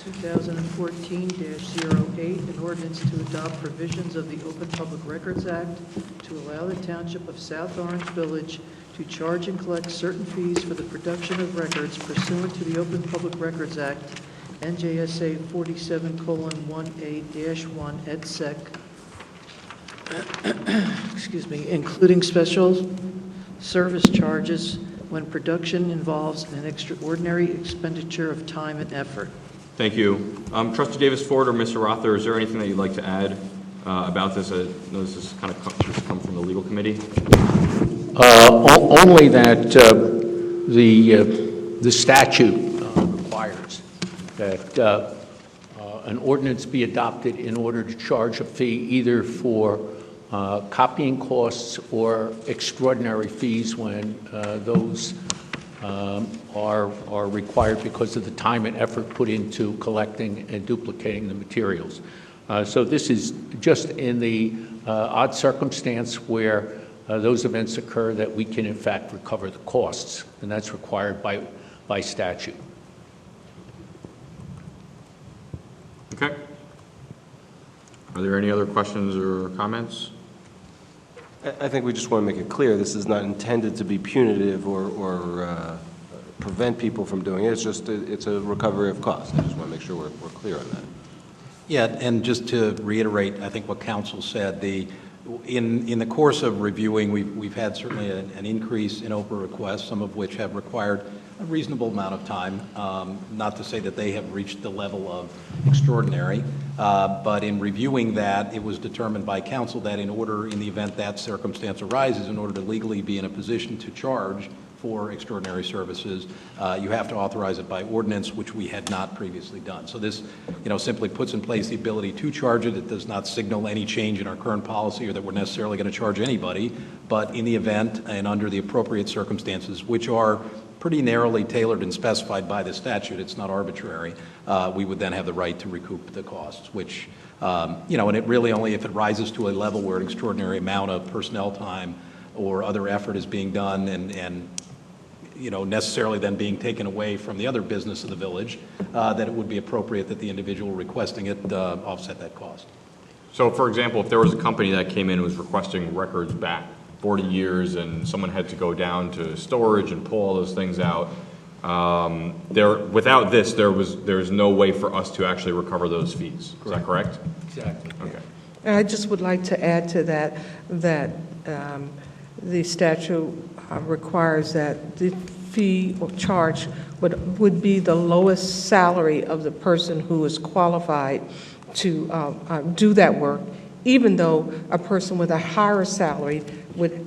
D: 2014-08, an ordinance to adopt provisions of the Open Public Records Act to allow the Township of South Orange Village to charge and collect certain fees for the production of records pursuant to the Open Public Records Act, NJSA 47:1A-1 et sec. Excuse me, including special service charges when production involves an extraordinary expenditure of time and effort.
C: Thank you. Trustee Davis Ford or Mr. Rother, is there anything that you'd like to add about this? I know this is kind of come from the legal committee.
E: Only that the statute requires that an ordinance be adopted in order to charge a fee either for copying costs or extraordinary fees when those are required because of the time and effort put into collecting and duplicating the materials. So this is just in the odd circumstance where those events occur that we can in fact recover the costs, and that's required by statute.
C: Okay. Are there any other questions or comments?
H: I think we just want to make it clear, this is not intended to be punitive or prevent people from doing it. It's just, it's a recovery of costs. I just want to make sure we're clear on that.
O: Yeah, and just to reiterate, I think what council said, in the course of reviewing, we've had certainly an increase in OPA requests, some of which have required a reasonable amount of time. Not to say that they have reached the level of extraordinary, but in reviewing that, it was determined by council that in the event that circumstance arises, in order to legally be in a position to charge for extraordinary services, you have to authorize it by ordinance, which we had not previously done. So this, simply puts in place the ability to charge it. It does not signal any change in our current policy or that we're necessarily going to charge anybody, but in the event and under the appropriate circumstances, which are pretty narrowly tailored and specified by the statute, it's not arbitrary, we would then have the right to recoup the costs, which, and it really only if it rises to a level where an extraordinary amount of personnel time or other effort is being done and necessarily then being taken away from the other business of the village, that it would be appropriate that the individual requesting it offset that cost.
C: So, for example, if there was a company that came in and was requesting records back 40 years and someone had to go down to storage and pull all those things out, without this, there's no way for us to actually recover those fees. Is that correct?
O: Exactly.
C: Okay.
A: And I just would like to add to that, the statute requires that the fee or charge would be the lowest salary of the person who is qualified to do that work, even though a person with a higher salary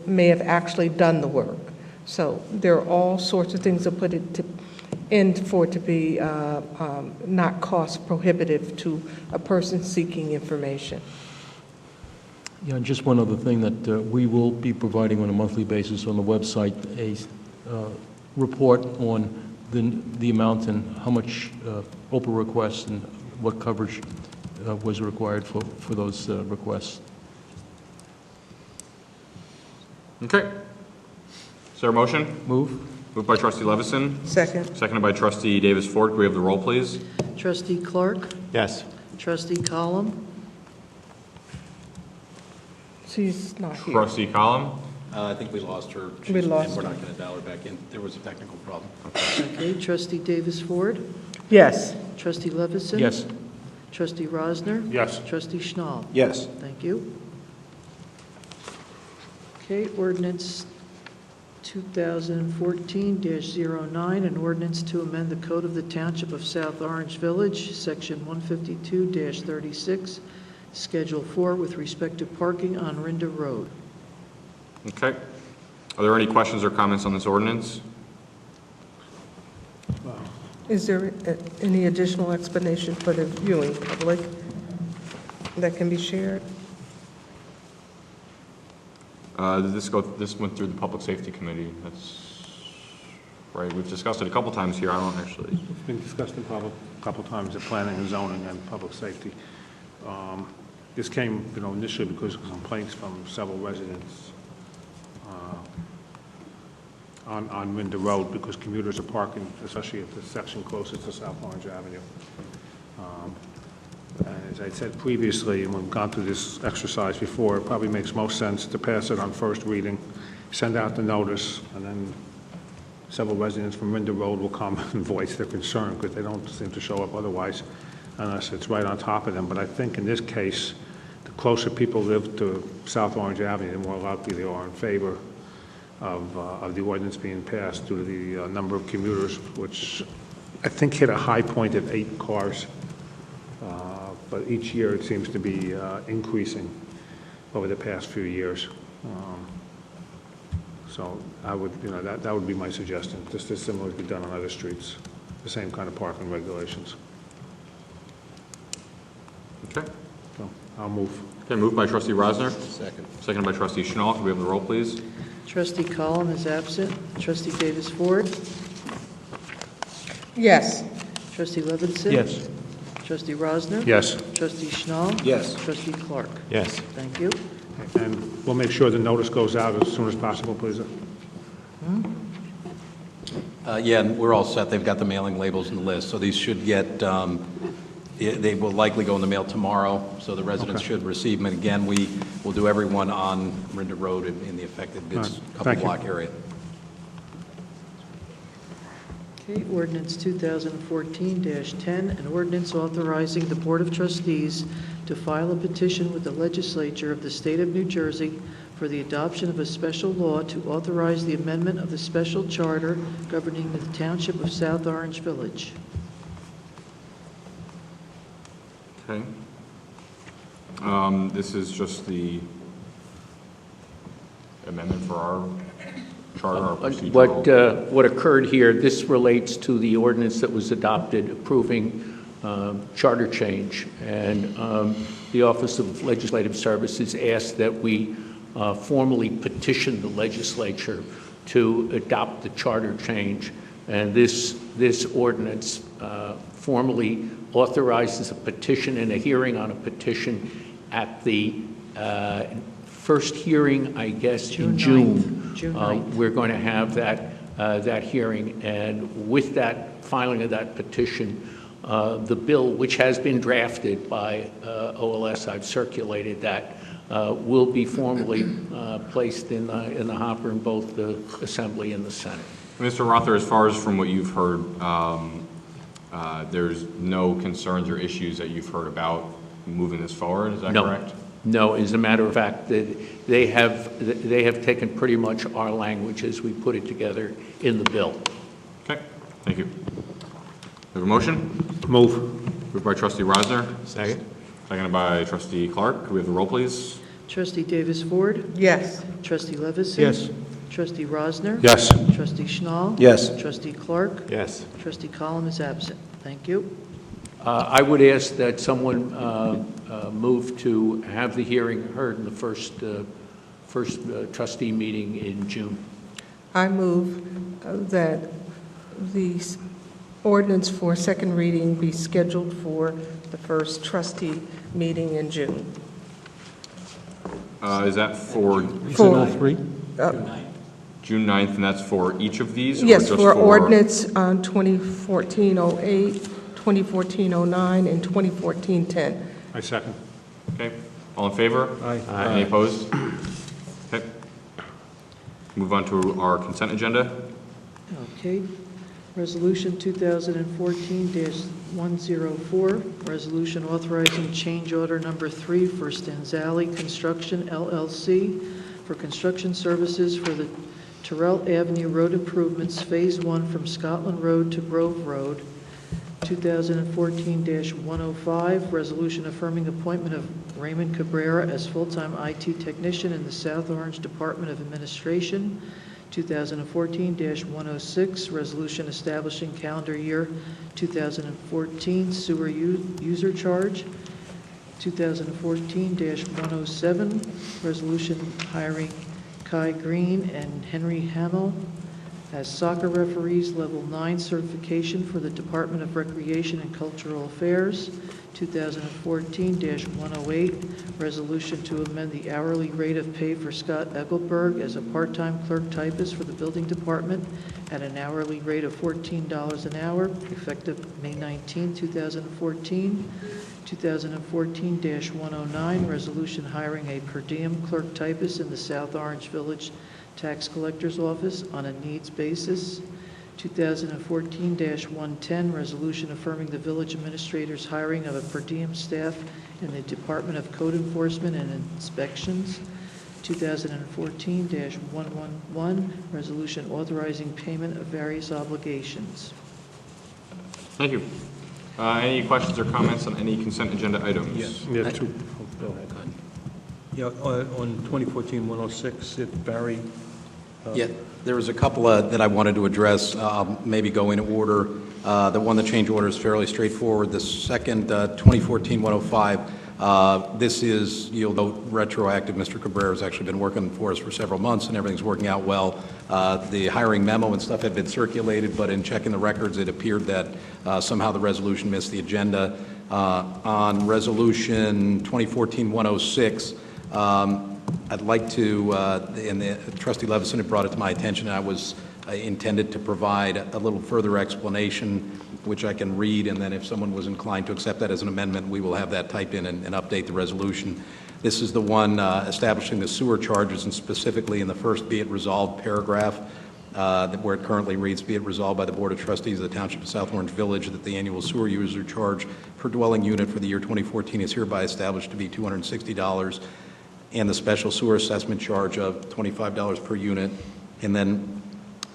A: may have actually done the work. So there are all sorts of things that put it for it to be not cost prohibitive to a person seeking information.
P: Yeah, and just one other thing that we will be providing on a monthly basis on the website, a report on the amount and how much OPA requests and what coverage was required for those requests.
C: Okay. Is there a motion?
P: Move.
C: Moved by trustee Levison.
A: Second.
C: Seconded by trustee Davis Ford. Could we have the roll, please?
D: Trustee Clark?
F: Yes.
D: Trustee Column?
A: She's not here.
C: Trustee Column.
O: I think we lost her.
A: We lost
O: and we're
A: her.
O: not going to dial her back in. There was a technical problem.
D: Okay, trustee Davis Ford?
A: Yes.
D: Trustee Levison?
P: Yes.
D: Trustee Rosner?
L: Yes.
D: Trustee Schnall?
H: Yes.
D: Thank you. Okay, ordinance 2014-09, an ordinance to amend the Code of the Township of South Orange Village, Section 152-36, Schedule 4, with respect to parking on Rinda Road.
C: Okay. Are there any questions or comments on this ordinance?
A: Is there any additional explanation for the viewing public that can be shared?
C: This went through the Public Safety Committee. That's right. We've discussed it a couple times here. I don't actually.
L: It's been discussed in public a couple times at planning and zoning and public safety. This came, initially because of complaints from several residents on Rinda Road because commuters are parking, especially at the section closest to South Orange Avenue. As I said previously, and we've gone through this exercise before, it probably makes most sense to pass it on first reading, send out the notice, and then several residents from Rinda Road will come and voice their concern because they don't seem to show up otherwise unless it's right on top of them. But I think in this case, the closer people live to South Orange Avenue, the more likely they are in favor of the ordinance being passed due to the number of commuters, which I think hit a high point of 8 cars. But each year it seems to be increasing over the past few years. So I would, that would be my suggestion, just as similar to be done on other streets, the same kind of parking regulations.
C: Okay.
L: So I'll move.
C: Okay, moved by trustee Rosner.
H: Second.
C: Seconded by trustee Schnall. Could we have the roll, please?
D: Trustee Column is absent. Trustee Davis Ford?
A: Yes.
D: Trustee Levinson?
P: Yes.
D: Trustee Rosner?
L: Yes.
D: Trustee Schnall?
H: Yes.
D: Trustee Clark?
F: Yes.
D: Thank you.
L: And we'll make sure the notice goes out as soon as possible, please.
O: Yeah, and we're all set. They've got the mailing labels and the list, so these should get They will likely go in the mail tomorrow, so the residents should receive them. And again, we will do everyone on Rinda Road in the affected
L: All right.
O: couple
L: Thank you.
O: block area.
D: Okay, ordinance 2014-10, an ordinance authorizing the Board of Trustees to file a petition with the legislature of the state of New Jersey for the adoption of a special law to authorize the amendment of the special charter governing the Township of South Orange Village.
C: Okay. This is just the amendment for our charter, our procedural.
E: What occurred here, this relates to the ordinance that was adopted approving charter change. And the Office of Legislative Services asked that we formally petition the legislature to adopt the charter change. And this ordinance formally authorizes a petition and a hearing on a petition at the first hearing, I guess, in June.
D: June 9th.
E: We're going to have that hearing, and with that filing of that petition, the bill, which has been drafted by OLS, I've circulated that, will be formally placed in the hopper in both the Assembly and the Senate.
C: Mr. Rother, as far as from what you've heard, there's no concerns or issues that you've heard about moving this forward, is that correct?
E: No, as a matter of fact, they have taken pretty much our language as we put it together in the bill.
C: Okay, thank you. We have a motion?
L: Move.
C: Moved by trustee Rosner.
F: Second.
C: Seconded by trustee Clark. Could we have the roll, please?
D: Trustee Davis Ford?
A: Yes.
D: Trustee Levison?
L: Yes.
D: Trustee Rosner?
L: Yes.
D: Trustee Schnall?
H: Yes.
D: Trustee Clark?
F: Yes.
D: Trustee Collins is absent. Thank you.
E: I would ask that someone move to have the hearing heard in the first trustee meeting in June.
A: I move that the ordinance for second reading be scheduled for the first trustee meeting in June.
C: Is that for
A: For-
P: 03?
C: June 9th, and that's for each of these? or
A: Yes,
C: just
A: for ordinance 2014-08, 2014-09, and 2014-10.
L: I second.
C: Okay, all in favor?
L: Aye.
C: Any opposed? Okay. Move on to our consent agenda.
D: Okay. Resolution 2014-104, resolution authorizing change order number 3 for Stanzali Construction LLC for construction services for the Terrell Avenue Road Improvements Phase 1 from Scotland Road to Grove Road. 2014-105, resolution affirming appointment of Raymond Cabrera as full-time IT technician in the South Orange Department of Administration. 2014-106, resolution establishing calendar year 2014 sewer user charge. 2014-107, resolution hiring Kai Green and Henry Hamill as soccer referees, level 9 certification for the Department of Recreation and Cultural Affairs. 2014-108, resolution to amend the hourly rate of pay for Scott Egelberg as a part-time clerk typist for the building department at an hourly rate of $14 an hour, effective May 19, 2014. 2014-109, resolution hiring a per diem clerk typist in the South Orange Village Tax Collector's Office on a needs basis. 2014-110, resolution affirming the village administrator's hiring of a per diem staff in the Department of Code Enforcement and Inspections. 2014-111, resolution authorizing payment of various obligations.
C: Thank you. Any questions or comments on any consent agenda items?
P: Yes.
L: Yeah, two.
P: Go ahead. Yeah, on 2014-106, if Barry...
O: Yeah, there was a couple that I wanted to address. I'll maybe go in order. The one, the change order, is fairly straightforward. The second, 2014-105, this is, you'll note, retroactive. Mr. Cabrera has actually been working for us for several months, and everything's working out well. The hiring memo and stuff had been circulated, but in checking the records, it appeared that somehow the resolution missed the agenda. On Resolution 2014-106, I'd like to, and Trustee Levison had brought it to my attention, and I was intended to provide a little further explanation, which I can read, and then if someone was inclined to accept that as an amendment, we will have that type in and update the resolution. This is the one establishing the sewer charges, and specifically in the first be it resolved paragraph, where it currently reads, be it resolved by the Board of Trustees of the Township of South Orange Village that the annual sewer user charge per dwelling unit for the year 2014 is hereby established to be $260, and the special sewer assessment charge of $25 per unit. And then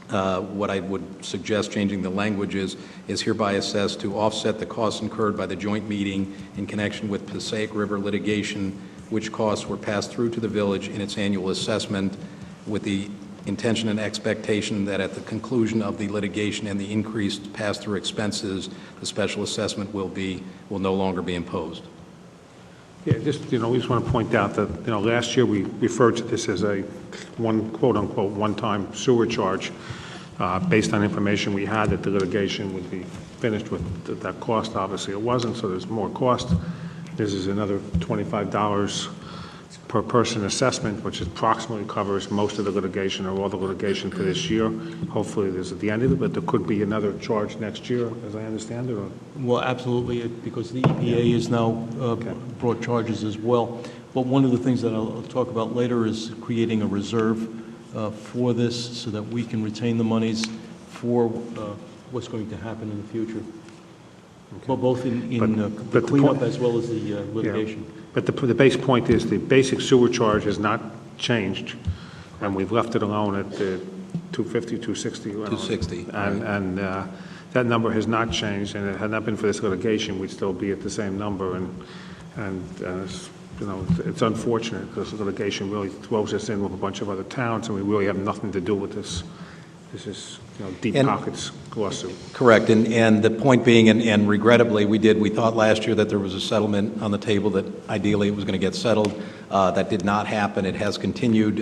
O: what I would suggest changing the language is hereby assessed to offset the costs incurred by the joint meeting in connection with Passaic River litigation, which costs were passed through to the village in its annual assessment, with the intention and expectation that at the conclusion of the litigation and the increased pass-through expenses, the special assessment will no longer be imposed.
L: Yeah, we just want to point out that, last year we referred to this as a quote-unquote one-time sewer charge based on information we had that the litigation would be finished with that cost. Obviously, it wasn't, so there's more cost. This is another $25 per person assessment, which approximately covers most of the litigation or all the litigation for this year. Hopefully, this is at the end of it, but there could be another charge next year, as I understand it. Or?
P: Well, absolutely, because the EPA has now brought charges as well. But one of the things that I'll talk about later is creating a reserve for this so that we can retain the monies for what's going to happen in the future. Okay. Well, both in the cleanup as well as the litigation.
L: Yeah. But the base point is the basic sewer charge has not changed, and we've left it alone at the $250, $260.
O: $260.
L: And that number has not changed, and had not been for this litigation, we'd still be at the same number. And it's unfortunate because the litigation really throws us in with a bunch of other towns, and we really have nothing to do with this. This is deep pockets lawsuit.
O: Correct, and the point being, and regrettably, we thought last year that there was a settlement on the table that ideally it was going to get settled. That did not happen. It has continued.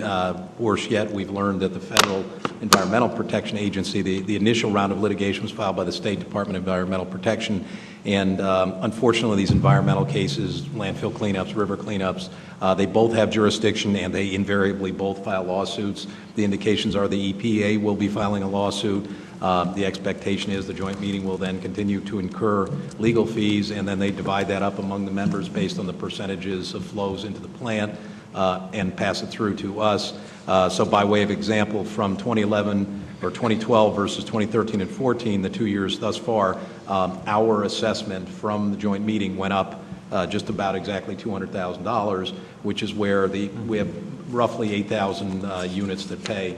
O: Worse yet, we've learned that the Federal Environmental Protection Agency, the initial round of litigation was filed by the State Department of Environmental Protection, and unfortunately these environmental cases, landfill cleanups, river cleanups, they both have jurisdiction and they invariably both file lawsuits. The indications are the EPA will be filing a lawsuit. The expectation is the joint meeting will then continue to incur legal fees, and then they divide that up among the members based on the percentages of flows into the plant and pass it through to us. So by way of example, from 2011 or 2012 versus 2013 and 14, the 2 years thus far, our assessment from the joint meeting went up just about exactly $200,000, which is where we have roughly 8,000 units that pay.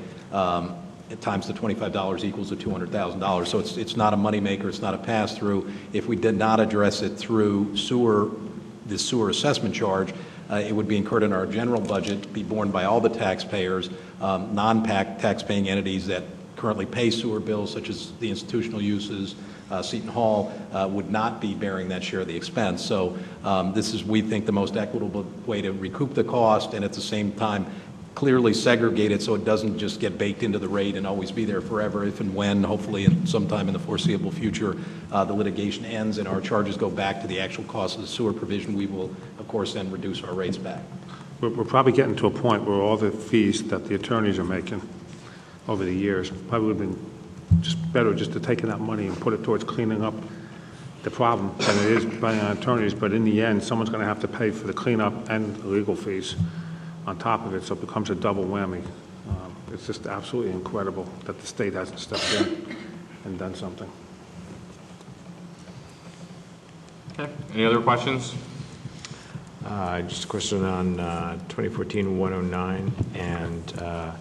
O: Times the $25 equals the $200,000. So it's not a moneymaker. It's not a pass-through. If we did not address it through the sewer assessment charge, it would be incurred in our general budget, be borne by all the taxpayers. Non-tax-paying entities that currently pay sewer bills, such as the institutional uses, Seton Hall, would not be bearing that share of the expense. So this is, we think, the most equitable way to recoup the cost, and at the same time clearly segregate it so it doesn't just get baked into the rate and always be there forever. If and when, hopefully sometime in the foreseeable future, the litigation ends and our charges go back to the actual cost of the sewer provision, we will, of course, then reduce our rates back.
L: We're probably getting to a point where all the fees that the attorneys are making over the years probably would have been just better just to take that money and put it towards cleaning up the problem than it is by attorneys. But in the end, someone's going to have to pay for the cleanup and the legal fees on top of it, so it becomes a double whammy. It's just absolutely incredible that the state hasn't stepped in and done something.
C: Okay. Any other questions?
F: Just a question on 2014-109, and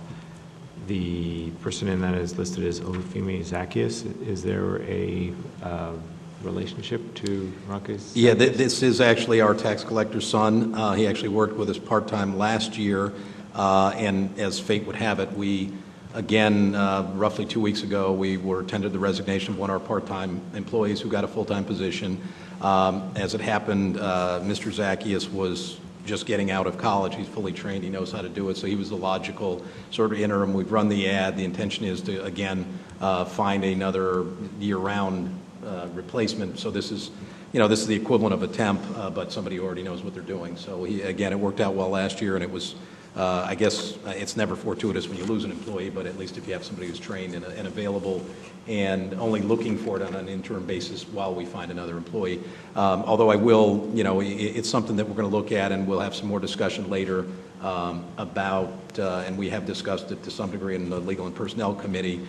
F: the person in that is listed as Olufemi Zacchaeus. Is there a relationship to Zacchaeus?
O: Yeah, this is actually our tax collector's son. He actually worked with us part-time last year, and as fate would have it, we, again, roughly 2 weeks ago, we were tendered the resignation of one of our part-time employees who got a full-time position. As it happened, Mr. Zacchaeus was just getting out of college. He's fully trained. He knows how to do it, so he was the logical sort of interim. We've run the ad. The intention is to, again, find another year-round replacement. So this is the equivalent of a temp, but somebody who already knows what they're doing. So again, it worked out well last year, and it was I guess it's never fortuitous when you lose an employee, but at least if you have somebody who's trained and available and only looking for it on an interim basis while we find another employee. Although I will, it's something that we're going to look at, and we'll have some more discussion later about, and we have discussed it to some degree in the Legal and Personnel Committee,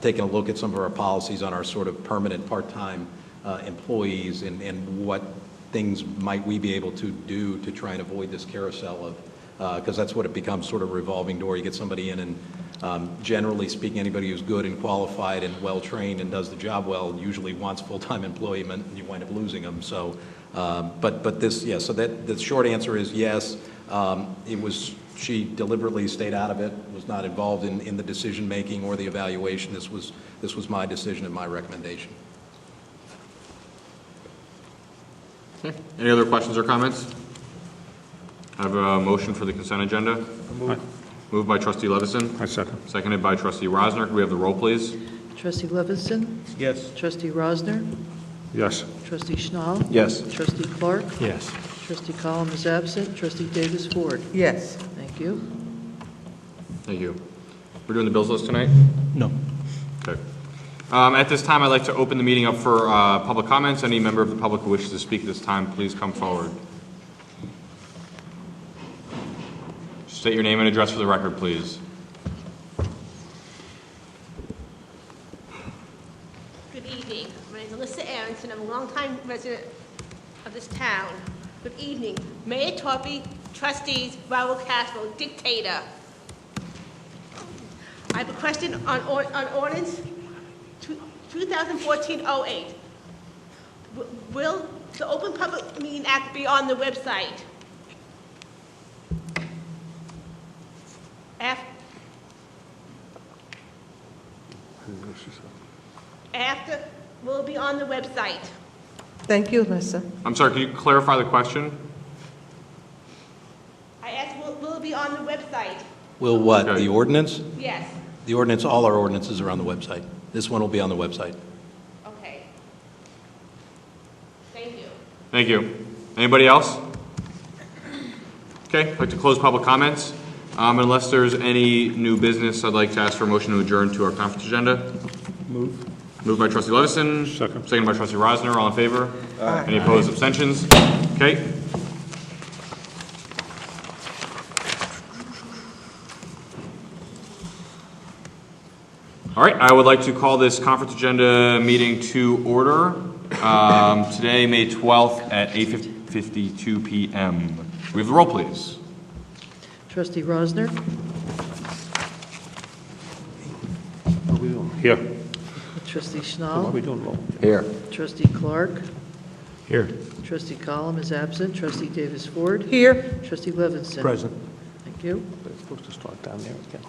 O: taking a look at some of our policies on our sort of permanent part-time employees and what things might we be able to do to try and avoid this carousel of, because that's what it becomes, sort of revolving door. You get somebody in and generally speaking, anybody who's good and qualified and well-trained and does the job well usually wants full-time employment, and you wind up losing them. So, but this, yeah, so that the short answer is yes. She deliberately stayed out of it, was not involved in the decision-making or the evaluation. This was my decision and my recommendation.
C: Okay. Any other questions or comments? I have a motion for the consent agenda. Moved by trustee Levison.
L: I second.
C: Seconded by trustee Rosner. Can we have the roll, please?
D: Trustee Levison?
L: Yes.
D: Trustee Rosner?
L: Yes.
D: Trustee Schnall?
H: Yes.
D: Trustee Clark?
F: Yes.
D: Trustee Collins is absent. Trustee Davis Ford?
A: Yes.
D: Thank you.
C: Thank you. We're doing the bills list tonight?
P: No.
C: Okay. At this time, I'd like to open the meeting up for public comments. Any member of the public who wishes to speak at this time, please come forward. State your name and address for the record, please.
Q: Good evening. My name is Alyssa Aronson. I'm a longtime resident of this town. Good evening. Mayor Torpy, trustees, Raul Castro, dictator. I have a question on ordinance 2014-08. Will the Open Public Meeting Act be on the website? After, will it be on the website?
A: Thank you, Alyssa.
C: I'm sorry, can you clarify the question?
Q: I asked, will it be on the website?
O: Will what, the ordinance?
Q: Yes.
O: The ordinance, all our ordinances are on the website. This one will be on the website.
Q: Okay. Thank you.
C: Thank you. Anybody else? Okay, I'd like to close public comments. Unless there's any new business, I'd like to ask for a motion to adjourn to our conference agenda.
L: Move.
C: Moved by trustee Levison.
L: Second.
C: Seconded by trustee Rosner. All in favor?
A: Aye.
C: Any opposed, abstentions? Okay. All right, I would like to call this conference agenda meeting to order. Today, May 12th at 8:52 p.m. We have the roll, please.
D: Trustee Rosner?
L: Here.
D: Trustee
L: What are
D: Schnall?
L: we doing, roll?
H: Here.
D: Trustee Clark?
F: Here.
D: Trustee Collins is absent. Trustee Davis Ford?
A: Here.
D: Trustee Levinson?
L: Present.
D: Thank you.
L: We're supposed to start down there again.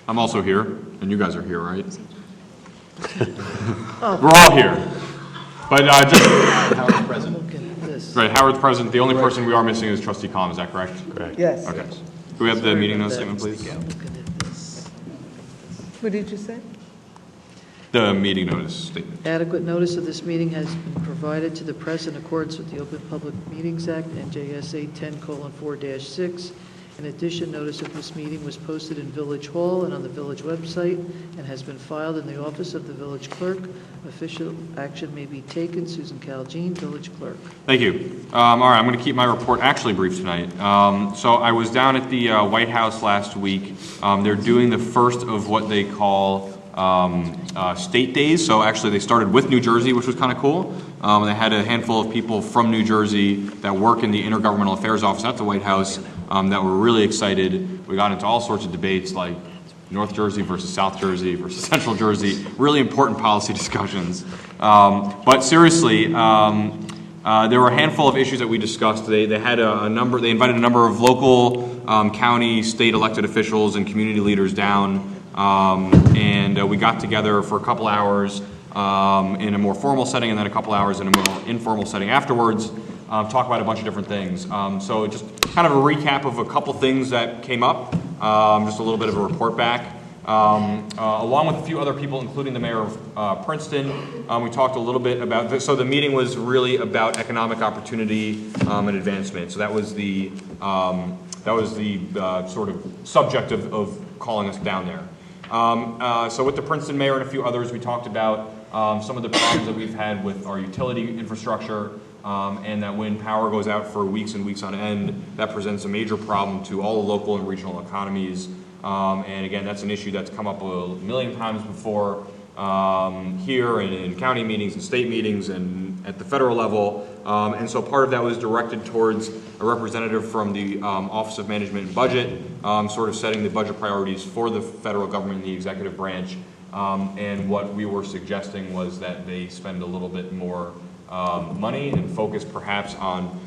C: I'm also here, and you guys are here, right? We're all here. But
O: Howard's present.
D: Look at this.
C: right, Howard's present. The only person we are missing is trustee Collins. Is that correct?
F: Correct.
A: Yes.
C: Okay. Do we have the meeting notice statement, please?
D: Looking at this.
A: What did you say?
C: The meeting notice statement.
D: Adequate notice of this meeting has been provided to the press in accordance with the Open Public Meetings Act, NJSA 10:4-6. In addition, notice of this meeting was posted in Village Hall and on the village website and has been filed in the office of the village clerk. Official action may be taken. Susan Caljean, village clerk.
C: Thank you. All right, I'm going to keep my report actually brief tonight. So I was down at the White House last week. They're doing the first of what they call state days. So actually they started with New Jersey, which was kind of cool. They had a handful of people from New Jersey that work in the Intergovernmental Affairs Office at the White House that were really excited. We got into all sorts of debates like North Jersey versus South Jersey versus Central Jersey, really important policy discussions. But seriously, there were a handful of issues that we discussed. They had they invited a number of local, county, state elected officials and community leaders down, and we got together for a couple hours in a more formal setting and then a couple hours in a more informal setting afterwards, talk about a bunch of different things. So just kind of a recap of a couple things that came up, just a little bit of a report back. along with a few other people, including the mayor of Princeton. We talked a little bit about this. So the meeting was really about economic opportunity and advancement. So that was the sort of subject of calling us down there. So with the Princeton mayor and a few others, we talked about some of the problems that we've had with our utility infrastructure, and that when power goes out for weeks and weeks on end, that presents a major problem to all the local and regional economies. And again, that's an issue that's come up a million times before here and in county meetings and state meetings and at the federal level. And so part of that was directed towards a representative from the Office of Management and Budget, sort of setting the budget priorities for the federal government and the executive branch. And what we were suggesting was that they spend a little bit more money and focus perhaps on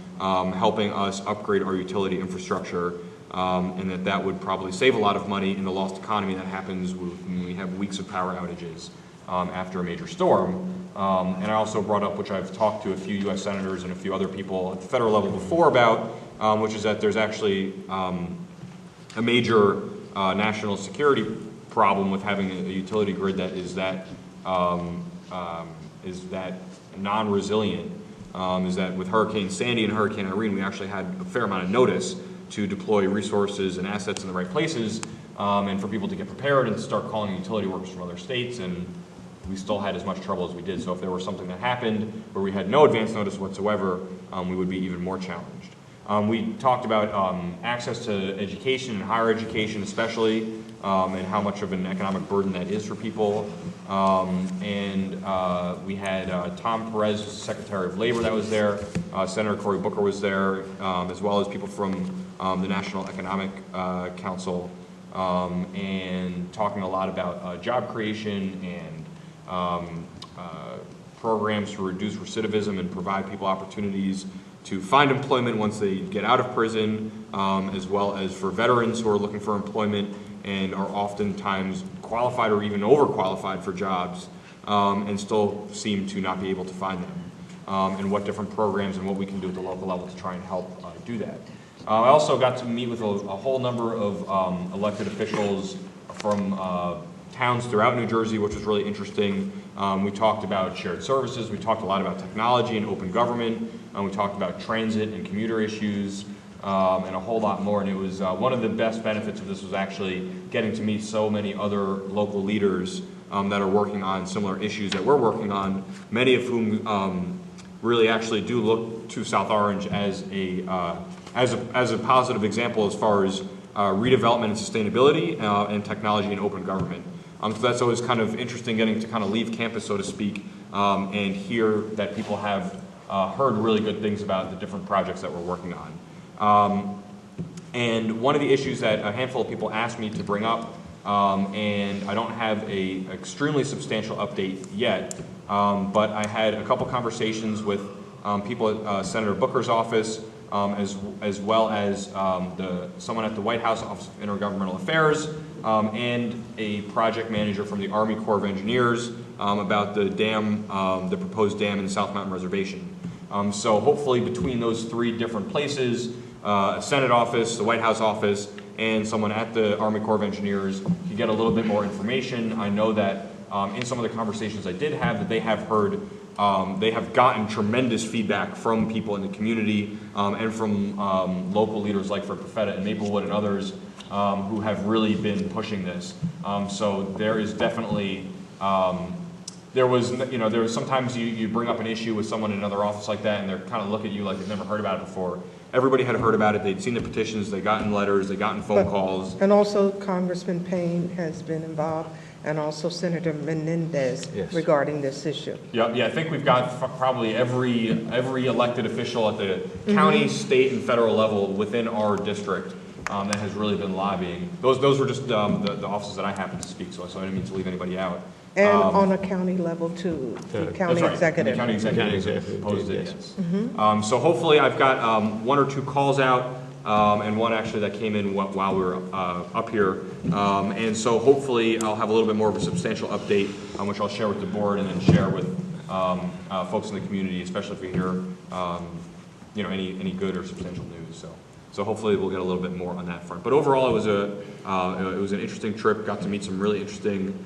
C: helping us upgrade our utility infrastructure, and that would probably save a lot of money in the lost economy that happens when we have weeks of power outages after a major storm. And I also brought up, which I've talked to a few U.S. senators and a few other people at the federal level before about, which is that there's actually a major national security problem with having a utility grid that is that non-resilient. Is that with Hurricane Sandy and Hurricane Irene, we actually had a fair amount of notice to deploy resources and assets in the right places, and for people to get prepared and to start calling utility workers from other states, and we still had as much trouble as we did. So if there was something that happened where we had no advance notice whatsoever, we would be even more challenged. We talked about access to education and higher education especially, and how much of an economic burden that is for people. We had Tom Perez, Secretary of Labor, that was there. Senator Cory Booker was there, as well as people from the National Economic Council, and talking a lot about job creation and programs to reduce recidivism and provide people opportunities to find employment once they get out of prison, as well as for veterans who are looking for employment and are oftentimes qualified or even overqualified for jobs, and still seem to not be able to find them, and what different programs and what we can do at the local level to try and help do that. I also got to meet with a whole number of elected officials from towns throughout New Jersey, which was really interesting. We talked about shared services, we talked a lot about technology and open government, we talked about transit and commuter issues, and a whole lot more. And it was one of the best benefits of this was actually getting to meet so many other local leaders that are working on similar issues that we're working on, many of whom really actually do look to South Orange as a positive example as far as redevelopment and sustainability and technology and open government. So that's always kind of interesting getting to kind of leave campus, so to speak, and hear that people have heard really good things about the different projects that we're working on. And one of the issues that a handful of people asked me to bring up, and I don't have an extremely substantial update yet, but I had a couple conversations with people at Senator Booker's office, as well as someone at the White House Office of Intergovernmental Affairs, and a project manager from the Army Corps of Engineers about the dam, the proposed dam in the South Mountain Reservation. So hopefully between those three different places, a Senate office, the White House office, and someone at the Army Corps of Engineers can get a little bit more information. I know that in some of the conversations I did have, that they have heard, they have gotten tremendous feedback from people in the community and from local leaders like Fred Perfetta and Maplewood and others who have really been pushing this. So there is definitely, there was sometimes you bring up an issue with someone in another office like that and they're kind of look at you like they've never heard about it before. Everybody had heard about it, they'd seen the petitions, they'd gotten letters, they'd gotten phone calls.
A: And also Congressman Payne has been involved, and also Senator Menendez regarding this issue.
C: Yeah, I think we've got probably every elected official at the county, state, and federal level within our district that has really been lobbying. Those were just the offices that I happened to speak to, so I didn't mean to leave anybody out.
A: And on a county level too, the county executive.
C: The county executive opposed it, yes. So hopefully I've got one or two calls out, and one actually that came in while we were up here. And so hopefully I'll have a little bit more of a substantial update, which I'll share with the board and then share with folks in the community, especially if we hear any good or substantial news. So hopefully we'll get a little bit more on that front. But overall, it was an interesting trip. Got to meet some really interesting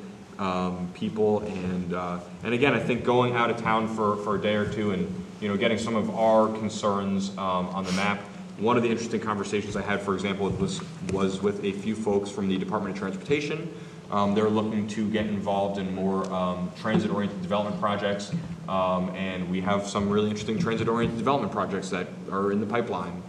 C: people, and again, I think going out of town for a day or two and getting some of our concerns on the map. One of the interesting conversations I had, for example, was with a few folks from the Department of Transportation. They're looking to get involved in more transit-oriented development projects, and we have some really interesting transit-oriented development projects that are in the pipeline.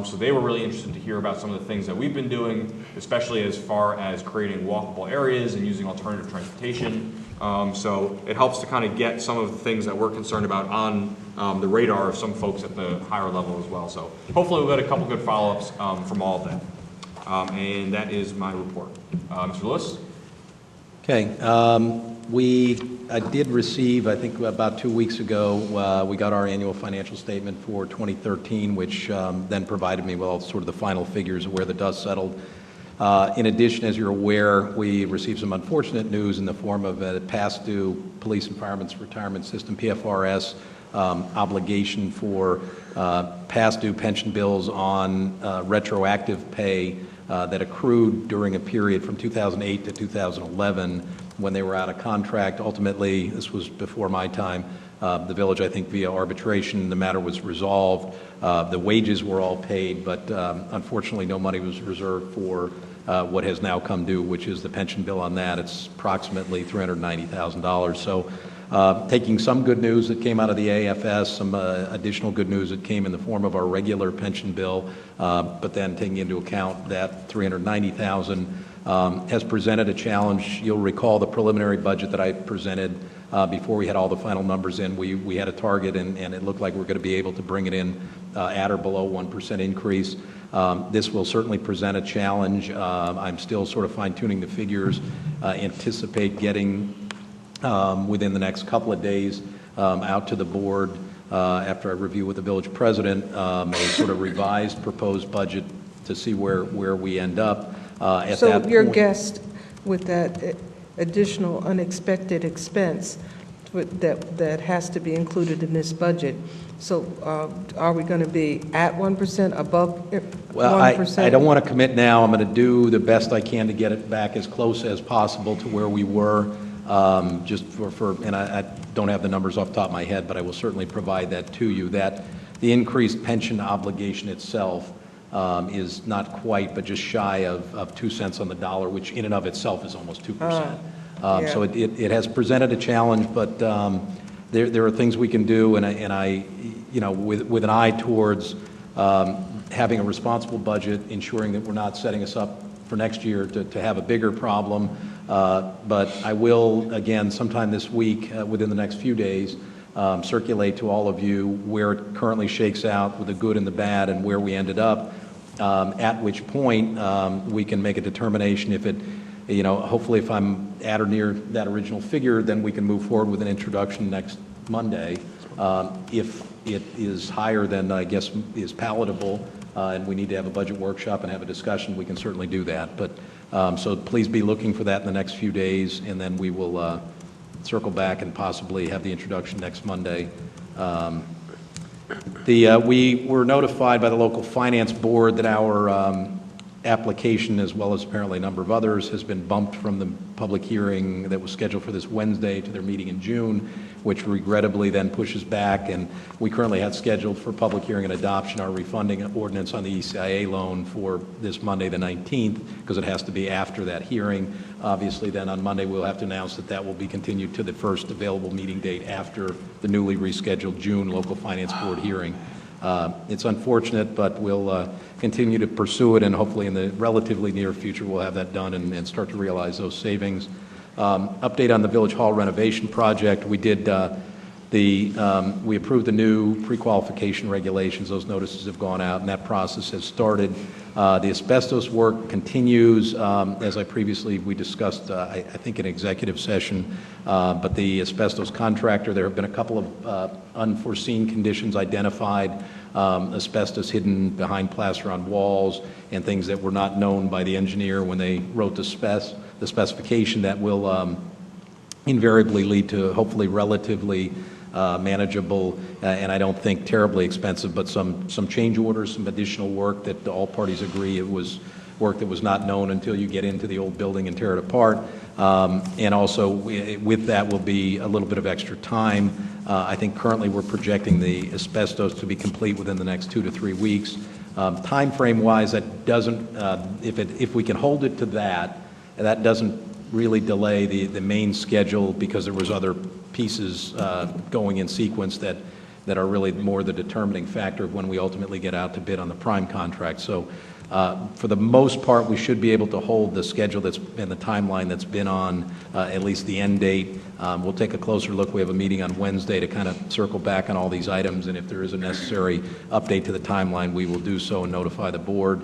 C: So they were really interested to hear about some of the things that we've been doing, especially as far as creating walkable areas and using alternative transportation. So it helps to kind of get some of the things that we're concerned about on the radar of some folks at the higher level as well. So hopefully we'll get a couple good follow-ups from all of that. And that is my report. Mr. Lewis?
O: Okay. I did receive, I think about 2 weeks ago, we got our annual financial statement for 2013, which then provided me with all sort of the final figures of where the dust settled. In addition, as you're aware, we received some unfortunate news in the form of a past due Police and Firemen's Retirement System, PFRS, obligation for past due pension bills on retroactive pay that accrued during a period from 2008 to 2011 when they were out of contract. Ultimately, this was before my time, the village, I think via arbitration, the matter was resolved. The wages were all paid, but unfortunately no money was reserved for what has now come due, which is the pension bill on that. It's approximately $390,000. So taking some good news that came out of the AFS, some additional good news that came in the form of our regular pension bill, but then taking into account that $390,000 has presented a challenge. You'll recall the preliminary budget that I presented before we had all the final numbers in. We had a target, and it looked like we're going to be able to bring it in at or below 1% increase. This will certainly present a challenge. I'm still sort of fine-tuning the figures, anticipate getting within the next couple of days out to the board after I review with the village president a sort of revised proposed budget to see where we end up.
A: So your guess with that additional unexpected expense that has to be included in this budget, so are we going to be at 1%, above 1%?
O: Well, I don't want to commit now. I'm going to do the best I can to get it back as close as possible to where we were, just and I don't have the numbers off the top of my head, but I will certainly provide that to you. That the increased pension obligation itself is not quite, but just shy of 2 cents on the dollar, which in and of itself is almost 2%.
A: Yeah.
O: So it has presented a challenge, but there are things we can do, and I with an eye towards having a responsible budget, ensuring that we're not setting us up for next year to have a bigger problem. But I will, again, sometime this week, within the next few days, circulate to all of you where it currently shakes out with the good and the bad and where we ended up, at which point we can make a determination if it, hopefully if I'm at or near that original figure, then we can move forward with an introduction next Monday. If it is higher than I guess is palatable and we need to have a budget workshop and have a discussion, we can certainly do that. But so please be looking for that in the next few days, and then we will circle back and possibly have the introduction next Monday. We were notified by the local finance board that our application, as well as apparently a number of others, has been bumped from the public hearing that was scheduled for this Wednesday to their meeting in June, which regrettably then pushes back. And we currently had scheduled for public hearing and adoption our refunding ordinance on the ECIA loan for this Monday the 19th, because it has to be after that hearing. Obviously then on Monday we'll have to announce that that will be continued to the first available meeting date after the newly rescheduled June local finance board hearing. It's unfortunate, but we'll continue to pursue it, and hopefully in the relatively near future we'll have that done and start to realize those savings. Update on the Village Hall renovation project. We did we approved the new pre-qualification regulations. Those notices have gone out, and that process has started. The asbestos work continues, as we discussed, I think in executive session, but the asbestos contractor, there have been a couple of unforeseen conditions identified, asbestos hidden behind plaster on walls and things that were not known by the engineer when they wrote the specification that will invariably lead to hopefully relatively manageable, and I don't think terribly expensive, but some change orders, some additional work that all parties agree it was work that was not known until you get into the old building and tear it apart. And also with that will be a little bit of extra time. I think currently we're projecting the asbestos to be complete within the next 2 to 3 weeks. Time frame wise, that doesn't, if we can hold it to that, that doesn't really delay the main schedule, because there was other pieces going in sequence that are really more the determining factor of when we ultimately get out to bid on the prime contract. So for the most part, we should be able to hold the schedule that's and the timeline that's been on at least the end date. We'll take a closer look. We have a meeting on Wednesday to kind of circle back on all these items, and if there is a necessary update to the timeline, we will do so and notify the board.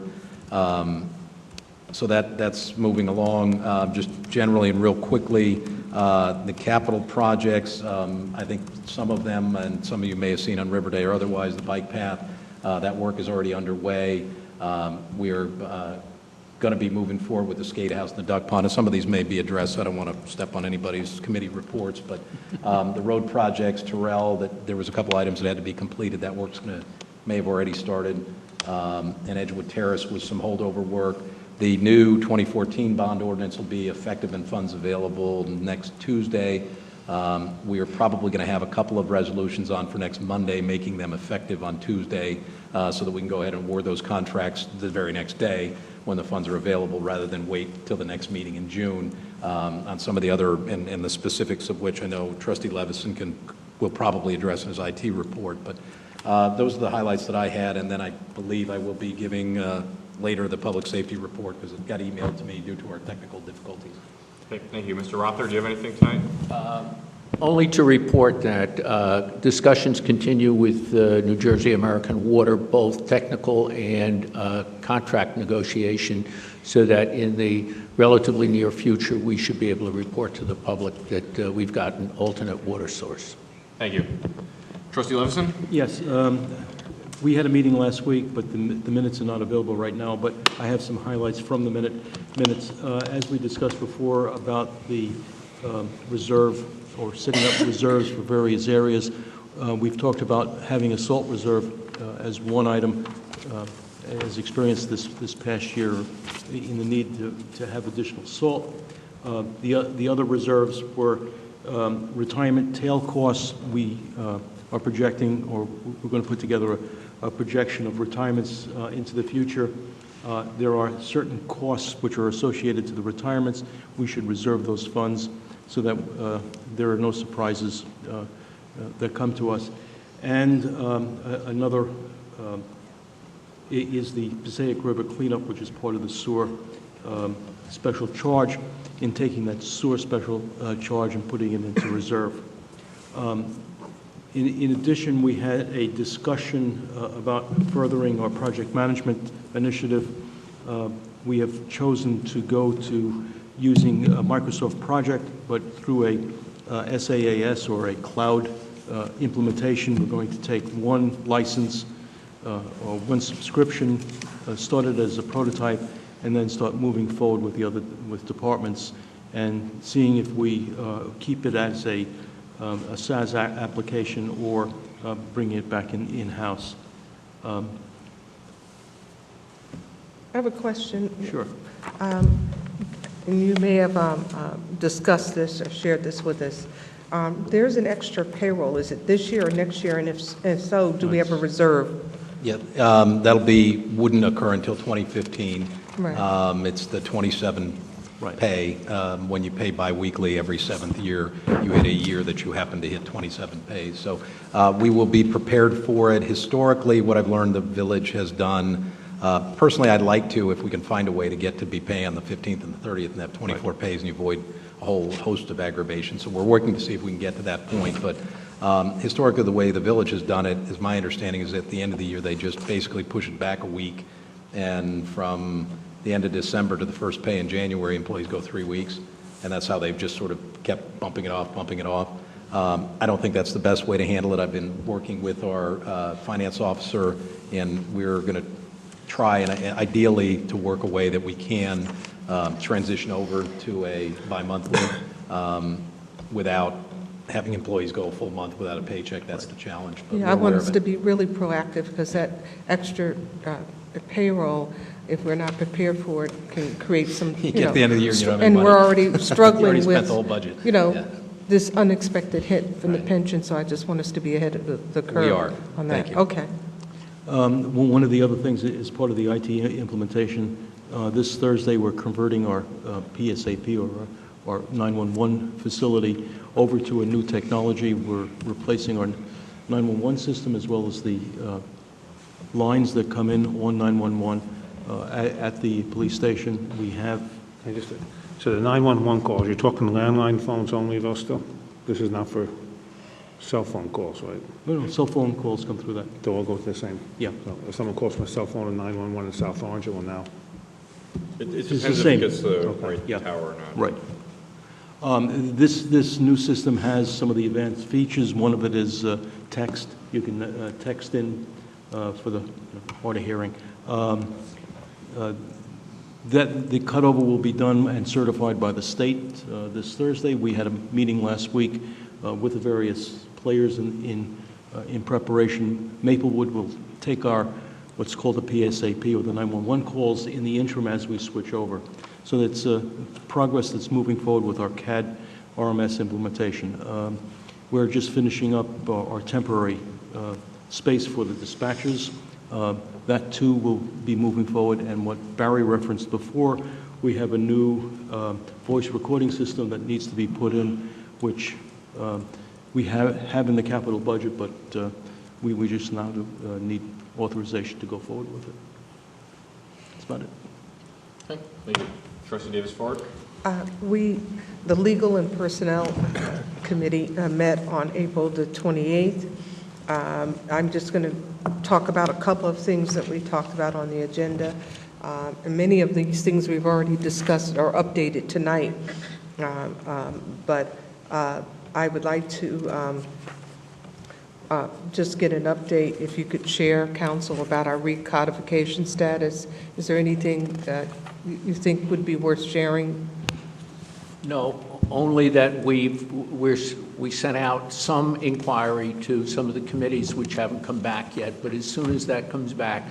O: So that's moving along. Just generally and real quickly, the capital projects, I think some of them, and some of you may have seen on River Day or otherwise, the bike path, that work is already underway. We are going to be moving forward with the skate house and the duck pond, and some of these may be addressed, so I don't want to step on anybody's committee reports, but the road projects, Terrell, that there was a couple items that had to be completed. That work's may have already started, and Edgewood Terrace was some holdover work. The new 2014 bond ordinance will be effective and funds available next Tuesday. We are probably going to have a couple of resolutions on for next Monday, making them effective on Tuesday, so that we can go ahead and award those contracts the very next day when the funds are available, rather than wait till the next meeting in June. On some of the other, and the specifics of which I know Trustee Levison will probably address in his IT report. But those are the highlights that I had, and then I believe I will be giving later the public safety report, because it got emailed to me due to our technical difficulties.
C: Okay, thank you. Mr. Rother, do you have anything tonight?
E: Only to report that discussions continue with New Jersey American Water, both technical and contract negotiation, so that in the relatively near future, we should be able to report to the public that we've got an alternate water source.
C: Thank you. Trustee Levison?
P: Yes. We had a meeting last week, but the minutes are not available right now, but I have some highlights from the minutes. As we discussed before about the reserve, or setting up reserves for various areas, we've talked about having a salt reserve as one item, as experienced this past year in the need to have additional salt. The other reserves were retirement tail costs. We are projecting, or we're going to put together a projection of retirements into the future. There are certain costs which are associated to the retirements. We should reserve those funds so that there are no surprises that come to us. And another is the Passaic River cleanup, which is part of the sewer special charge, in taking that sewer special charge and putting it into reserve. In addition, we had a discussion about furthering our project management initiative. We have chosen to go to using a Microsoft project, but through a SaaS, or a cloud implementation. We're going to take one license or one subscription, started as a prototype, and then start moving forward with departments, and seeing if we keep it as a SaaS application, or bring it back in-house.
A: I have a question.
P: Sure.
A: And you may have discussed this or shared this with us. There's an extra payroll. Is it this year or next year? And if so, do we have a reserve?
O: Yeah, wouldn't occur until 2015.
A: Right.
O: It's the 27 pay. When you pay biweekly every 7th year, you hit a year that you happen to hit 27 pays. So we will be prepared for it. Historically, what I've learned the village has done, personally, I'd like to, if we can find a way to get to be paying on the 15th and the 30th and have 24 pays, and you avoid a whole host of aggravation. So we're working to see if we can get to that point. But historically, the way the village has done it, is my understanding, is at the end of the year, they just basically push it back a week, and from the end of December to the first pay in January, employees go 3 weeks, and that's how they've just sort of kept bumping it off. I don't think that's the best way to handle it. I've been working with our finance officer, and we're going to try, and ideally, to work a way that we can transition over to a bi-monthly without having employees go a full month without a paycheck, that's the challenge. But
A: Yeah,
O: we're
A: I want
O: aware
A: us
O: of
A: to
O: it.
A: be really proactive, because that extra payroll, if we're not prepared for it, can create some,
O: You get to the end of the year and you don't have any
A: and
O: money.
A: we're already
O: You
A: struggling
O: already
A: with,
O: spent the whole budget.
A: Yeah. This unexpected hit from the pension, so I just want us to be ahead of the curve
O: are.
A: on that.
O: Thank you.
A: Okay.
P: One of the other things is part of the IT implementation. This Thursday, we're converting our PSAP, or our 911 facility, over to a new technology. We're replacing our 911 system as well as the lines that come in on 911 at the police station. We have...
L: So the 911 calls, you're talking landline phones only, though, still? This is not for cell phone calls, right?
P: No, cell phone calls come through that.
L: They'll all go to the same?
P: Yeah.
L: So if someone calls from a cell phone to 911 in South Orange, it will now?
B: It
P: It's
B: depends
P: the
B: if
P: same.
B: it gets the
P: Okay.
B: right tower or not.
P: Right. This new system has some of the advanced features. One of it is text. You can text in for the hard of hearing. That the cutover will be done and certified by the state this Thursday. We had a meeting last week with the various players in preparation. Maplewood will take our what's called the PSAP, or the 911 calls, in the interim as we switch over. So that's progress that's moving forward with our CAD RMS implementation. We're just finishing up our temporary space for the dispatchers. That too will be moving forward, and what Barry referenced before, we have a new voice recording system that needs to be put in, which we have in the capital budget, but we just now need authorization to go forward with it. That's about it.
C: Okay, thank you. Trustee Davis-Ford?
A: The Legal and Personnel Committee met on April the 28th. I'm just going to talk about a couple of things that we talked about on the agenda. And many of these things we've already discussed or updated tonight. But I would like to just get an update, if you could share, Council, about our recodification status. Is there anything that you think would be worth sharing?
E: No, only that we sent out some inquiry to some of the committees which haven't come back yet, but as soon as that comes back,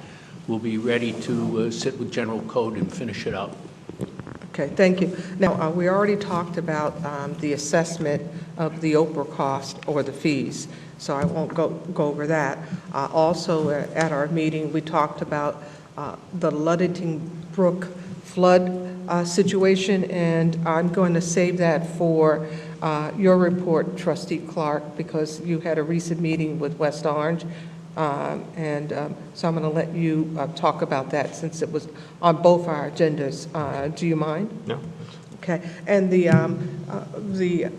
E: we'll be ready to sit with General Code and finish it up.
A: Okay, thank you. Now, we already talked about the assessment of the Oprah cost or the fees, so I won't go over that. Also, at our meeting, we talked about the Ludington Brook flood situation, and I'm going to save that for your report, Trustee Clark, because you had a recent meeting with West Orange, so I'm going to let you talk about that since it was on both our agendas. Do you mind?
B: No.
A: Okay. And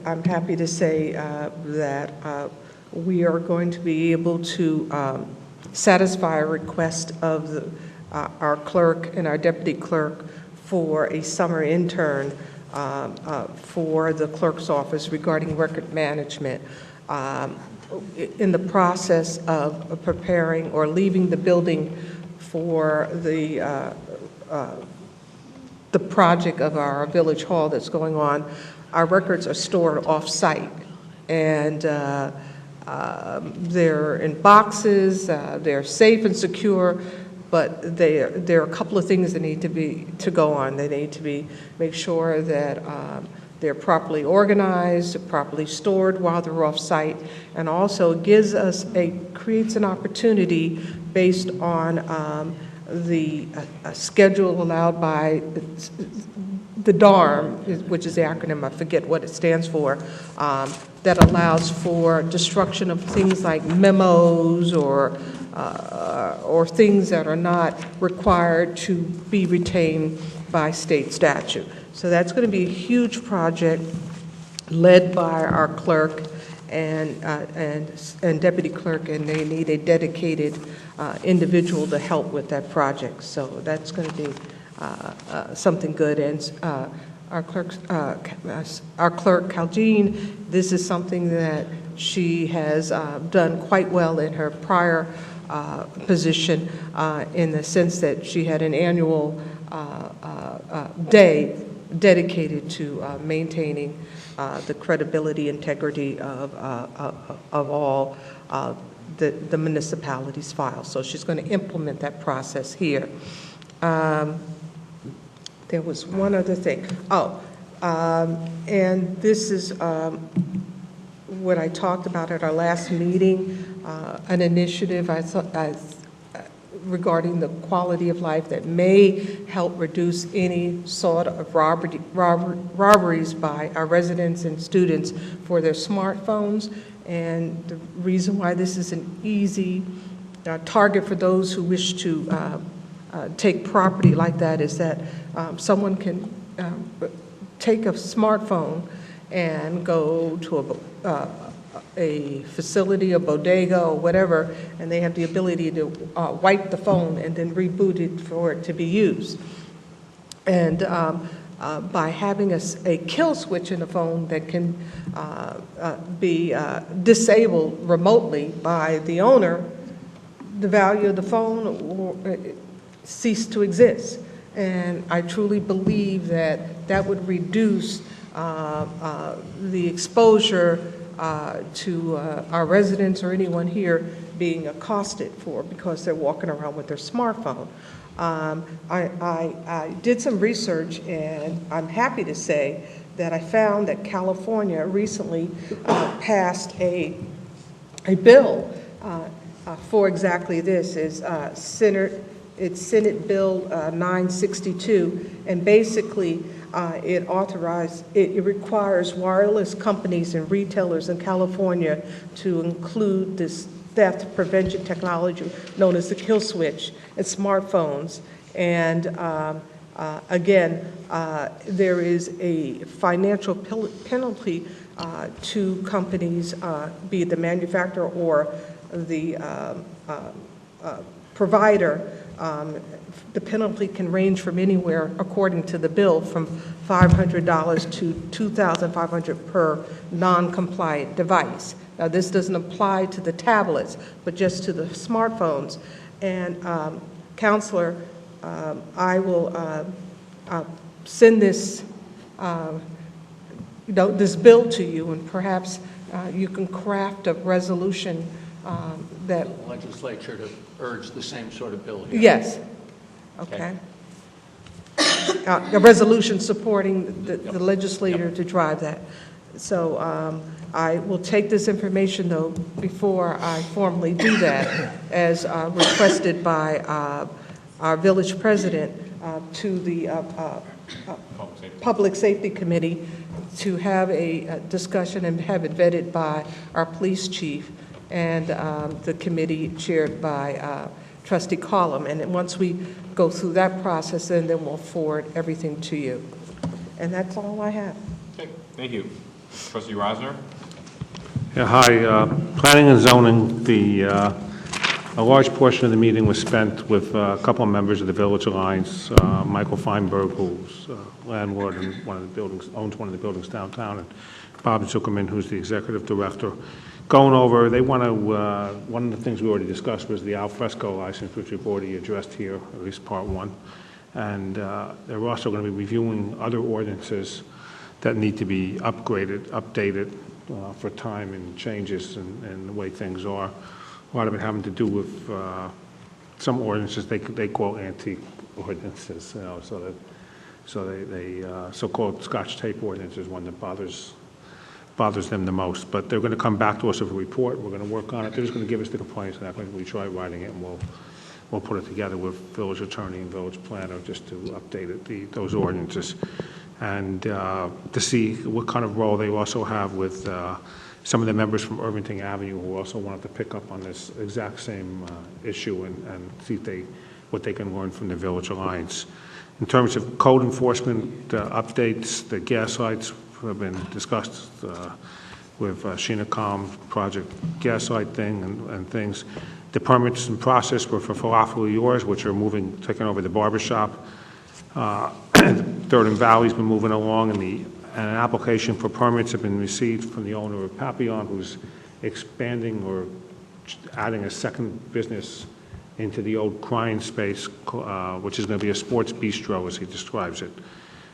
A: I'm happy to say that we are going to be able to satisfy a request of our clerk and our deputy clerk for a summer intern for the clerk's office regarding record management. In the process of preparing or leaving the building for the project of our village hall that's going on, our records are stored off-site, and they're in boxes, they're safe and secure, but there are a couple of things that need to go on. They need to make sure that they're properly organized, properly stored while they're off-site, and also creates an opportunity based on the schedule allowed by the DARM, which is the acronym, I forget what it stands for, that allows for destruction of things like memos or things that are not required to be retained by state statute. So that's going to be a huge project led by our clerk and deputy clerk, and they need a dedicated individual to help with that project. So that's going to be something good. And our clerk, Caljean, this is something that she has done quite well in her prior position, in the sense that she had an annual day dedicated to maintaining the credibility, integrity of all the municipalities' files. So she's going to implement that process here. There was one other thing. And this is what I talked about at our last meeting, an initiative regarding the quality of life that may help reduce any sort of robberies by our residents and students for their smartphones. And the reason why this is an easy target for those who wish to take property like that is that someone can take a smartphone and go to a facility, a bodega, or whatever, and they have the ability to wipe the phone and then reboot it for it to be used. And by having a kill switch in the phone that can be disabled remotely by the owner, the value of the phone will cease to exist. And I truly believe that that would reduce the exposure to our residents or anyone here being accosted for because they're walking around with their smartphone. I did some research, and I'm happy to say that I found that California recently passed a bill for exactly this. It's Senate Bill 962, and basically it requires wireless companies and retailers in California to include this theft prevention technology known as the kill switch in smartphones. And again, there is a financial penalty to companies, be it the manufacturer or the provider. The penalty can range from anywhere, according to the bill, from $500 to $2,500 per non-compliant device. Now, this doesn't apply to the tablets, but just to the smartphones. And Counselor, I will send this, this bill to you, and perhaps you can craft a resolution that
E: The legislature to urge the same sort of bill here.
A: Yes. Okay. A resolution supporting the legislator to drive that. So I will take this information, though, before I formally do that, as requested by our village president to the Public Safety Committee to have a discussion and have it vetted by our police chief and the committee chaired by Trustee Collum. And then once we go through that process, then we'll forward everything to you. And that's all I have.
C: Okay, thank you. Trustee Rosner?
L: Yeah, hi. Planning and zoning, a large portion of the meeting was spent with a couple of members of the Village Alliance, Michael Feinberg, who's landlord in one of the buildings, owns one of the buildings downtown, and Bob Zuckerman, who's the executive director. Going over, they want to, one of the things we already discussed was the al fresco license, which we've already addressed here, at least part one. And they're also going to be reviewing other ordinances that need to be updated for time and changes and the way things are. A lot of it having to do with some ordinances they call antique ordinances, you know, so they so-called Scotch tape ordinance is one that bothers them the most. But they're going to come back to us with a report. We're going to work on it. They're just going to give us the complaints, and we try writing it, and we'll put it together with village attorney and village planner just to update those ordinances, and to see what kind of role they also have with some of the members from Irvington Avenue who also wanted to pick up on this exact same issue and see what they can learn from the Village Alliance. In terms of code enforcement updates, the gas lights have been discussed with Sheena Calm, Project Gaslight thing and things. The permits and process were for Falafel Yours, which are taking over the barber shop. Third and Valley's been moving along, and an application for permits have been received from the owner of Papillon, who's expanding or adding a second business into the old crying space, which is going to be a sports bistro, as he describes it.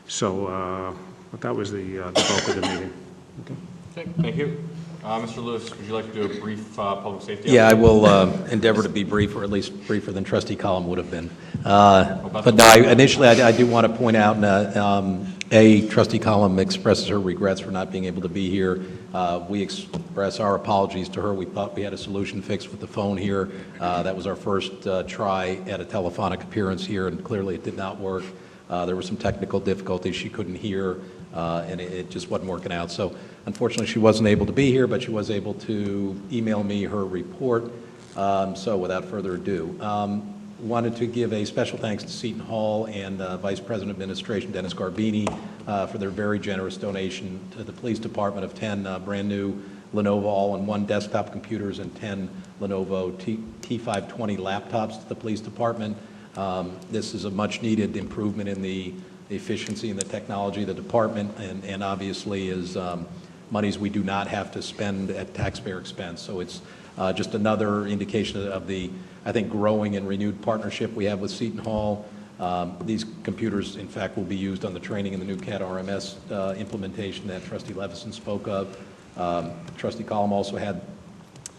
L: So that was the bulk of the meeting.
C: Okay, thank you. Mr. Lewis, would you like to do a brief public safety?
O: Yeah, I
C: update?
O: will endeavor to be brief, or at least briefer than Trustee Collin would have been. But no, initially, I do want to point out, Trustee Collin expresses her regrets for not being able to be here. We express our apologies to her. We thought we had a solution fixed with the phone here. That was our first try at a telephonic appearance here, and clearly it did not work. There were some technical difficulties. She couldn't hear, and it just wasn't working out. So unfortunately, she wasn't able to be here, but she was able to email me her report. So without further ado, wanted to give a special thanks to Seton Hall and Vice President of Administration Dennis Garbini for their very generous donation to the Police Department of 10 brand new Lenovo all-in-one desktop computers and 10 Lenovo T520 laptops to the Police Department. This is a much-needed improvement in the efficiency and the technology of the department, and obviously is monies we do not have to spend at taxpayer expense. So it's just another indication of the, I think, growing and renewed partnership we have with Seton Hall. These computers, in fact, will be used on the training in the new CAD RMS implementation that Trustee Levison spoke of. Trustee Collin also had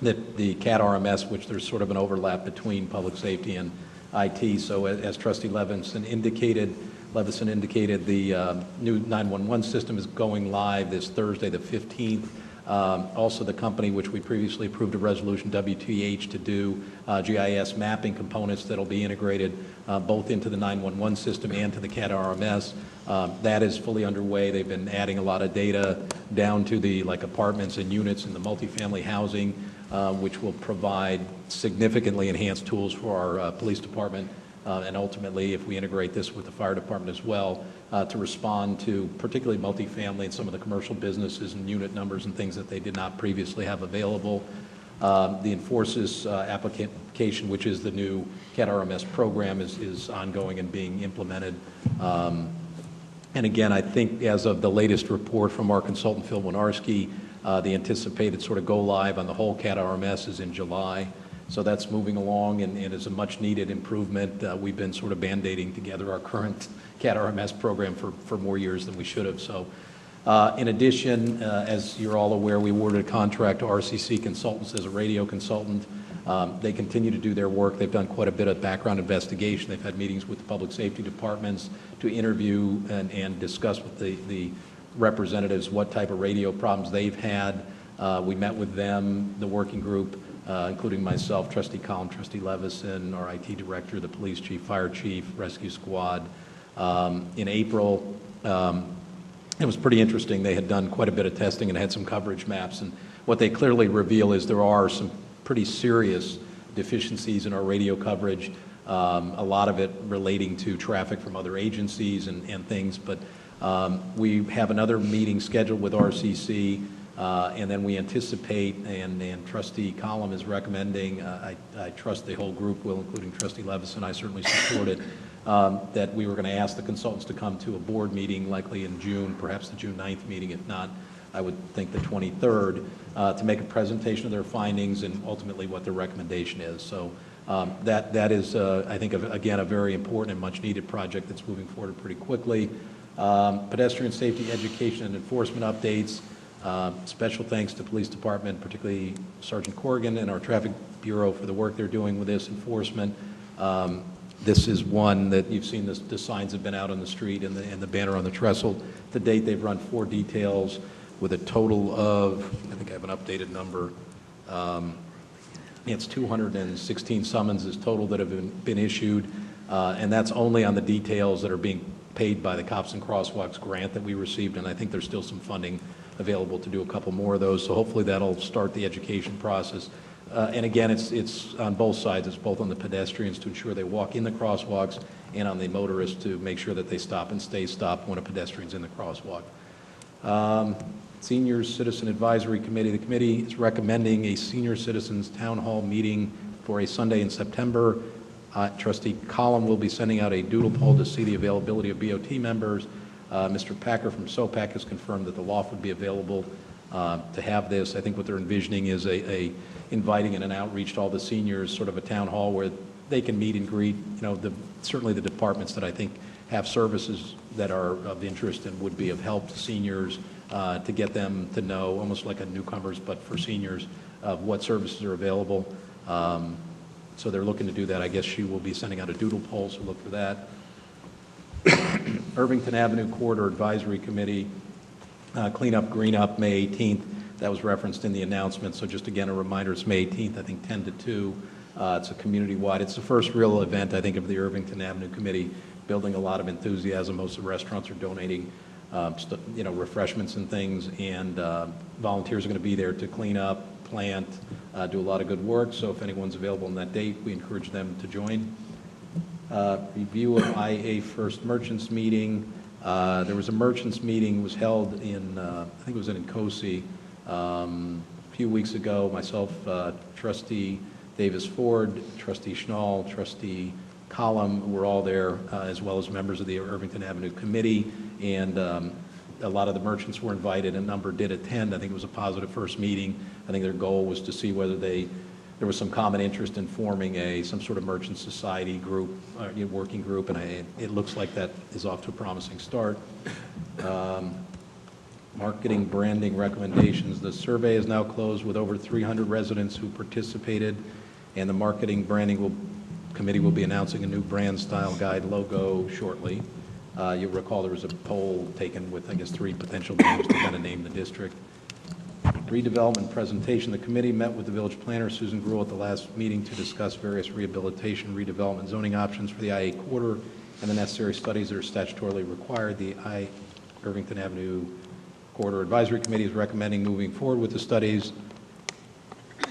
O: the CAD RMS, which there's sort of an overlap between public safety and IT. So as Trustee Levison indicated, the new 911 system is going live this Thursday, the 15th. Also, the company, which we previously approved a resolution, WTH, to do GIS mapping components that will be integrated both into the 911 system and to the CAD RMS. That is fully underway. They've been adding a lot of data down to the apartments and units in the multifamily housing, which will provide significantly enhanced tools for our police department, and ultimately, if we integrate this with the fire department as well, to respond to particularly multifamily and some of the commercial businesses and unit numbers and things that they did not previously have available. The Enforces application, which is the new CAD RMS program, is ongoing and being implemented. And again, I think as of the latest report from our consultant, Phil Winarski, the anticipated sort of go live on the whole CAD RMS is in July. So that's moving along and is a much needed improvement. We've been sort of band-aiding together our current CAD RMS program for more years than we should have. So in addition, as you're all aware, we awarded a contract to RCC Consultants as a radio consultant. They continue to do their work. They've done quite a bit of background investigation. They've had meetings with the public safety departments to interview and discuss with the representatives what type of radio problems they've had. We met with them, the working group, including myself, Trustee Collin, Trustee Levison, our IT director, the police chief, fire chief, rescue squad. In April, it was pretty interesting. They had done quite a bit of testing and had some coverage maps. And what they clearly reveal is there are some pretty serious deficiencies in our radio coverage, a lot of it relating to traffic from other agencies and things. But we have another meeting scheduled with RCC. And then we anticipate, and Trustee Collin is recommending, I trust the whole group will, including Trustee Levison, I certainly support it, that we were going to ask the consultants to come to a board meeting likely in June, perhaps the June 9th meeting, if not, I would think the 23rd, to make a presentation of their findings and ultimately what their recommendation is. So that is, I think, again, a very important and much-needed project that's moving forward pretty quickly. Pedestrian safety, education, and enforcement updates. Special thanks to Police Department, particularly Sergeant Corrigan and our Traffic Bureau for the work they're doing with this enforcement. This is one that you've seen, the signs have been out on the street and the banner on the trestle. To date, they've run 4 details with a total of, I think I have an updated number, it's 216 summonses total that have been issued, and that's only on the details that are being paid by the Cops and Crosswalks grant that we received, and I think there's still some funding available to do a couple more of those, so hopefully that'll start the education process. And again, it's on both sides. It's both on the pedestrians to ensure they walk in the crosswalks and on the motorists to make sure that they stop and stay stopped when a pedestrian's in the crosswalk. Senior Citizen Advisory Committee. The committee is recommending a Senior Citizens Town Hall meeting for a Sunday in September. Trustee Collin will be sending out a doodle poll to see the availability of BOT members. Mr. Packer from SOPAC has confirmed that the loft would be available to have this. I think what they're envisioning is a inviting and an outreach to all the seniors, sort of a town hall where they can meet and greet, certainly the departments that I think have services that are of interest and would be of help to seniors, to get them to know, almost like a newcomers, but for seniors, of what services are available. So they're looking to do that. I guess she will be sending out a doodle poll, so look for that. Irvington Avenue Corridor Advisory Committee, Clean Up, Green Up, May 18th. That was referenced in the announcement. So just again, a reminder, it's May 18th, I think 10 to 2. It's a community-wide. It's the first real event, I think, of the Irvington Avenue Committee, building a lot of enthusiasm. Most of the restaurants are donating, refreshments and things, and volunteers are going to be there to clean up, plant, do a lot of good work. So if anyone's available on that date, we encourage them to join. Review of IA First Merchants meeting. There was a merchants meeting, was held in, I think it was in Nkosi, a few weeks ago. Myself, Trustee Davis Ford, Trustee Schnall, Trustee Collum were all there, as well as members of the Irvington Avenue Committee, and a lot of the merchants were invited. A number did attend. I think it was a positive first meeting. I think their goal was to see whether there was some common interest in forming some sort of merchant society group, working group, and it looks like that is off to a promising start. Marketing, branding recommendations. The survey is now closed with over 300 residents who participated, and the Marketing Branding Committee will be announcing a new brand style guide logo shortly. You'll recall there was a poll taken with, I guess, 3 potential names to kind of name the district. Redevelopment presentation. The committee met with the village planner, Susan Gruhl, at the last meeting to discuss various rehabilitation, redevelopment, zoning options for the IA corridor and the necessary studies that are statutorily required. The Irvington Avenue Corridor Advisory Committee is recommending moving forward with the studies.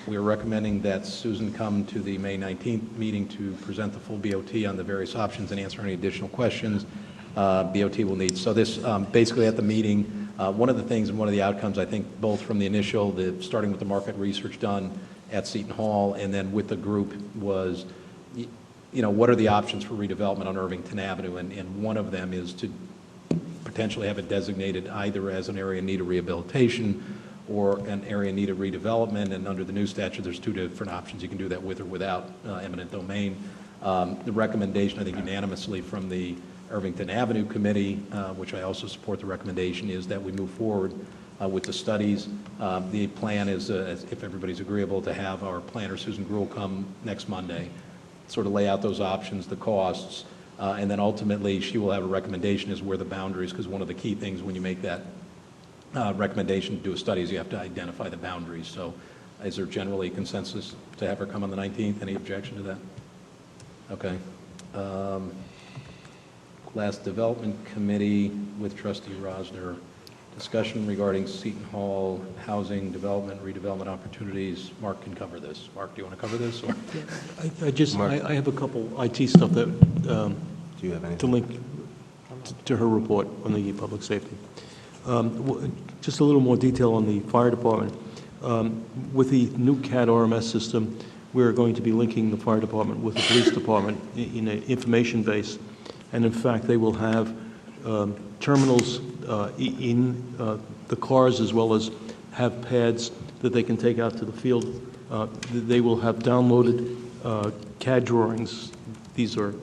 O: We are recommending that Susan come to the May 19th meeting to present the full BOT on the various options and answer any additional questions BOT will need. So this, basically at the meeting, one of the things and one of the outcomes, I think, both from the initial, starting with the market research done at Seton Hall and then with the group was, what are the options for redevelopment on Irvington Avenue? And one of them is to potentially have it designated either as an area in need of rehabilitation or an area in need of redevelopment. And under the new statute, there's 2 different options. You can do that with or without eminent domain. The recommendation, I think unanimously from the Irvington Avenue Committee, which I also support the recommendation, is that we move forward with the studies. The plan is, if everybody's agreeable, to have our planner, Susan Gruhl, come next Monday, sort of lay out those options, the costs, and then ultimately she will have a recommendation as where the boundaries, because one of the key things when you make that recommendation to do a study is you have to identify the boundaries. So is there generally consensus to have her come on the 19th? Any objection to that? Okay. Last Development Committee with Trustee Rosner. Discussion regarding Seton Hall housing development, redevelopment opportunities. Mark can cover this. Mark, do you want to cover this? Or?
P: I have a couple IT stuff that
H: do you have anything
P: to link to her report on the public safety. Just a little more detail on the fire department. With the new CAD RMS system, we're going to be linking the fire department with the police department in an information base. And in fact, they will have terminals in the cars as well as have pads that they can take out to the field. They will have downloaded CAD drawings. These are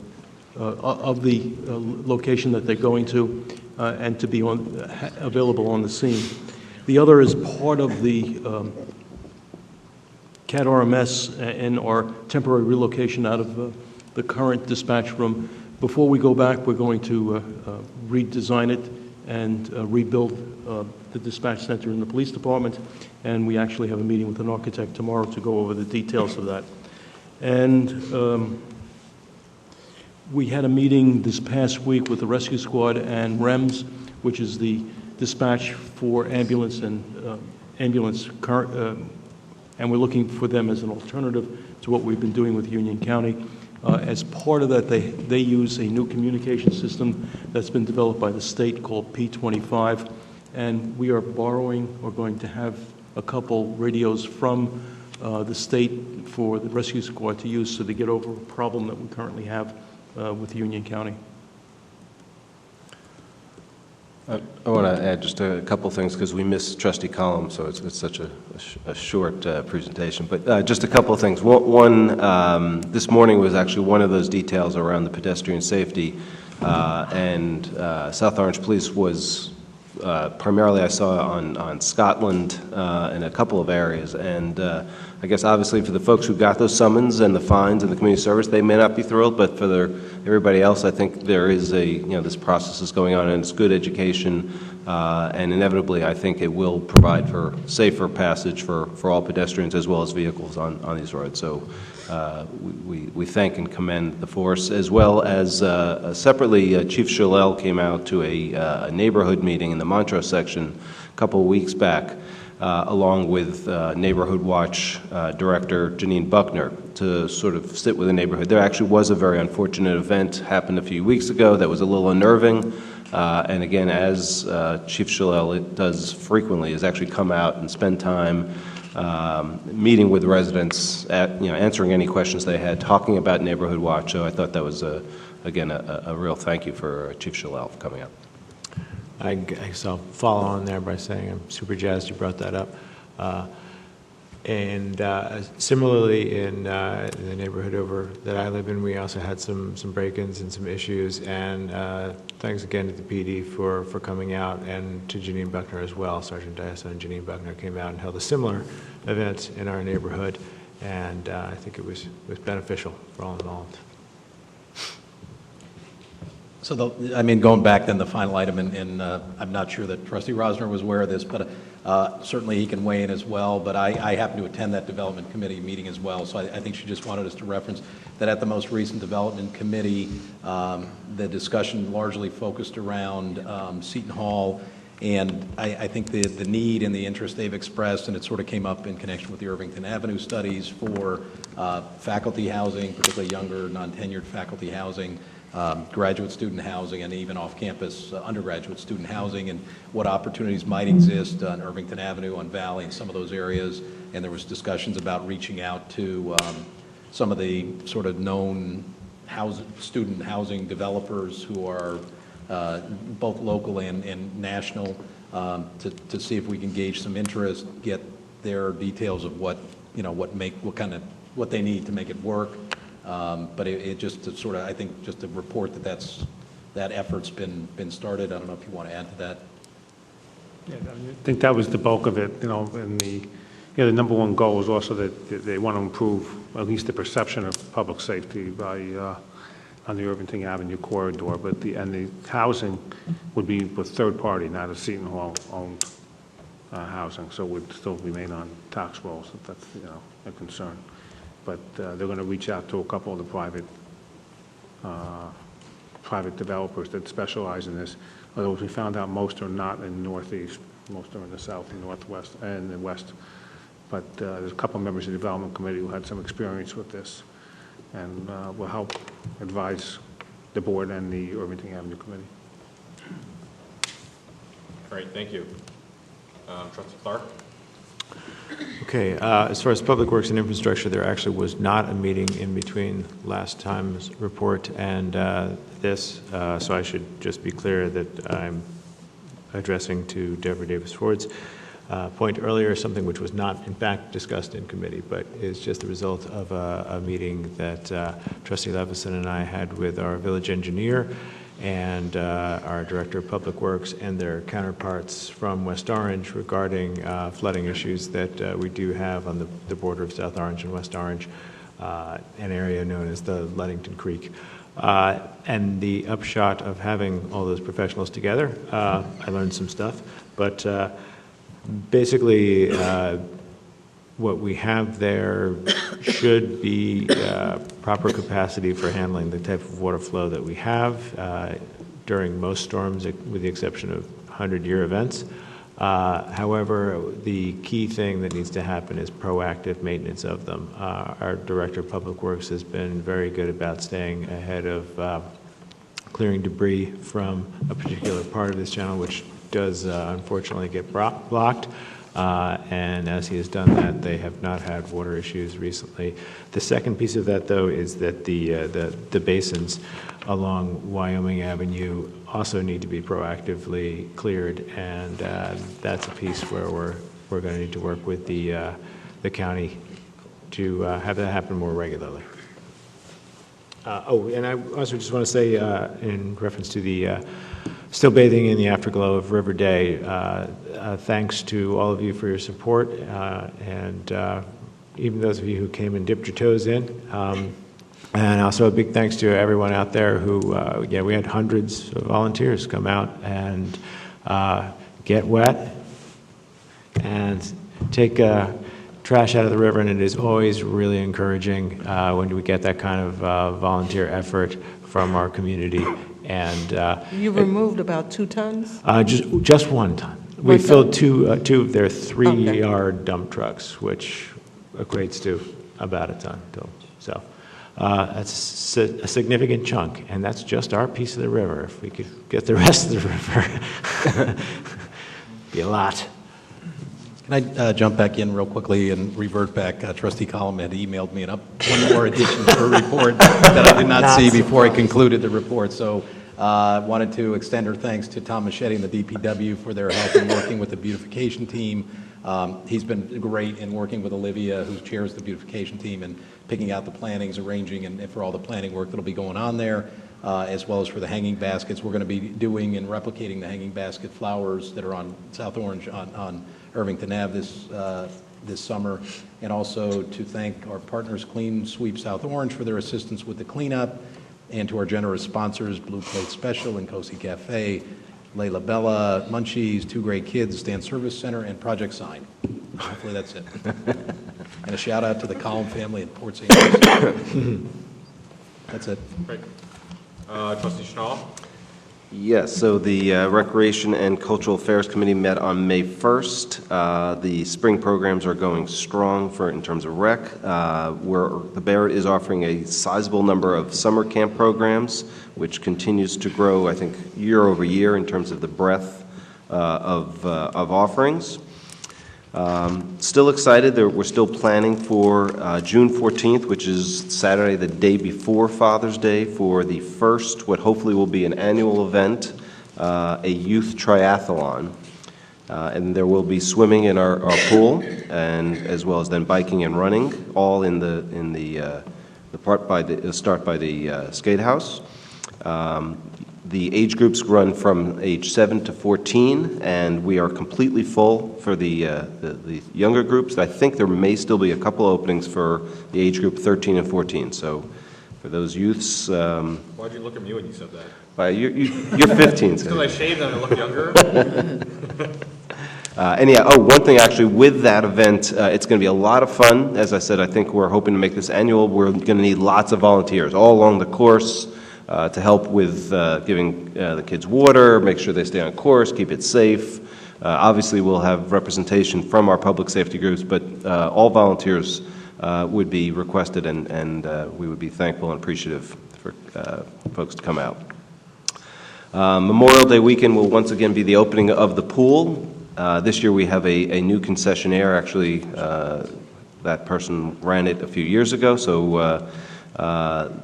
P: of the location that they're going to and to be available on the scene. The other is part of the CAD RMS and our temporary relocation out of the current dispatch room. Before we go back, we're going to redesign it and rebuild the dispatch center in the police department, and we actually have a meeting with an architect tomorrow to go over the details of that. And we had a meeting this past week with the rescue squad and REMS, which is the dispatch for ambulance and ambulance, and we're looking for them as an alternative to what we've been doing with Union County. As part of that, they use a new communication system that's been developed by the state called P25, and we are borrowing or going to have a couple radios from the state for the rescue squad to use so to get over a problem that we currently have with Union County.
H: I want to add just a couple things because we missed Trustee Collum, so it's such a short presentation. But just a couple of things. One, this morning was actually one of those details around the pedestrian safety, and South Orange Police was primarily I saw on Scotland in a couple of areas. And I guess obviously for the folks who got those summons and the fines and the community service, they may not be thrilled, but for everybody else, I think there is this process is going on, and it's good education, and inevitably I think it will provide for safer passage for all pedestrians as well as vehicles on these roads. So we thank and commend the force, as well as separately, Chief Shalel came out to a neighborhood meeting in the Montrose section a couple of weeks back, along with Neighborhood Watch Director Janine Buckner, to sort of sit with the neighborhood. There actually was a very unfortunate event happened a few weeks ago that was a little unnerving. And again, as Chief Shalel does frequently, has actually come out and spend time meeting with residents, answering any questions they had, talking about Neighborhood Watch. So I thought that was, again, a real thank you for Chief Shalel for coming out.
F: I guess I'll follow on there by saying I'm super jazzed you brought that up. And similarly, in the neighborhood over that I live in, we also had some break-ins and some issues. And thanks again to the PD for coming out, and to Janine Buckner as well. Sergeant Diasa and Janine Buckner came out and held a similar event in our neighborhood, and I think it was beneficial for all involved.
O: So, going back then, the final item, and I'm not sure that Trustee Rosner was aware of this, but certainly he can weigh in as well, but I happen to attend that Development Committee meeting as well, so I think she just wanted us to reference that at the most recent Development Committee, the discussion largely focused around Seton Hall, and I think the need and the interest they've expressed, and it sort of came up in connection with the Irvington Avenue studies for faculty housing, particularly younger, non-tenured faculty housing, graduate student housing, and even off-campus undergraduate student housing, and what opportunities might exist on Irvington Avenue, on Valley, and some of those areas. And there was discussions about reaching out to some of the sort of known student housing developers who are both local and national, to see if we can gauge some interest, get their details of what they need to make it work. But it just to sort of, I think, just to report that effort's been started. I don't know if you want to add to that.
L: Yeah, I think that was the bulk of it, and the number one goal was also that they want to improve at least the perception of public safety on the Irvington Avenue corridor, but the housing would be with third party, not a Seton Hall owned housing, so it would still remain on tax rolls, if that's a concern. But they're going to reach out to a couple of the private developers that specialize in this. Although we found out most are not in the Northeast, most are in the South and Northwest and the West. But there's a couple of members of the Development Committee who had some experience with this, and will help advise the board and the Irvington Avenue Committee.
C: Great, thank you. Trustee Clark?
F: Okay, as far as Public Works and Infrastructure, there actually was not a meeting in between last time's report and this, so I should just be clear that I'm addressing to Deborah Davis Ford's point earlier, something which was not in fact discussed in committee, but is just the result of a meeting that Trustee Levison and I had with our village engineer and our Director of Public Works and their counterparts from West Orange regarding flooding issues that we do have on the border of South Orange and West Orange, an area known as the Ludington Creek. And the upshot of having all those professionals together, I learned some stuff, but basically what we have there should be proper capacity for handling the type of water flow that we have during most storms, with the exception of 100-year events. However, the key thing that needs to happen is proactive maintenance of them. Our Director of Public Works has been very good about staying ahead of clearing debris from a particular part of this channel, which does unfortunately get blocked. And as he has done that, they have not had water issues recently. The second piece of that, though, is that the basins along Wyoming Avenue also need to be proactively cleared, and that's a piece where we're going to need to work with the county to have that happen more regularly. And I also just want to say, in reference to the still bathing in the afterglow of River Day. Thanks to all of you for your support, and even those of you who came and dipped your toes in. And also a big thanks to everyone out there who, we had hundreds of volunteers come out and get wet and take trash out of the river, and it is always really encouraging when we get that kind of volunteer effort from our community. And
A: You removed about 2 tons?
F: just 1 ton. We filled two of their 3-yard dump trucks, which equates to about a ton. So that's a significant chunk, and that's just our piece of the river. If we could get the rest of the river, be a lot.
O: Can I jump back in real quickly and revert back? Trustee Collum had emailed me one more addition to a report that I did not see before I concluded the report. So I wanted to extend our thanks to Tom Machete and the DPW for their help in working with the beautification team. He's been great in working with Olivia, who chairs the beautification team, and picking out the plantings, arranging, and for all the planting work that'll be going on there, as well as for the hanging baskets. We're going to be doing and replicating the hanging basket flowers that are on South Orange on Irvington Ave this summer, and also to thank our partners, Clean Sweep South Orange, for their assistance with the cleanup, and to our generous sponsors, Blue Plate Special and Cosi Cafe, Layla Bella, Munchies, Two Great Kids, Stan Service Center, and Project Sign. Hopefully that's it. And a shout out to the Collum family in Port St. Louis. That's it.
C: Great. Trustee Schnall?
H: Yes, so the Recreation and Cultural Affairs Committee met on May 1st. The spring programs are going strong in terms of rec. The Barrett is offering a sizable number of summer camp programs, which continues to grow, I think, year over year in terms of the breadth of offerings. Still excited. We're still planning for June 14th, which is Saturday, the day before Father's Day, for the first, what hopefully will be an annual event, a youth triathlon. And there will be swimming in our pool, and as well as then biking and running, all in the start by the skate house. The age groups run from age 7 to 14, and we are completely full for the younger groups. I think there may still be a couple openings for the age group 13 and 14. So for those youths...
C: Why'd you look at me when you said that?
H: You're 15.
C: Because I shaved and I look younger?
H: One thing actually with that event, it's going to be a lot of fun. As I said, I think we're hoping to make this annual. We're going to need lots of volunteers all along the course. To help with giving the kids water, make sure they stay on course, keep it safe. Obviously, we'll have representation from our public safety groups, but all volunteers would be requested, and we would be thankful and appreciative for folks to come out. Memorial Day weekend will once again be the opening of the pool. This year we have a new concessionaire. Actually, that person ran it a few years ago, so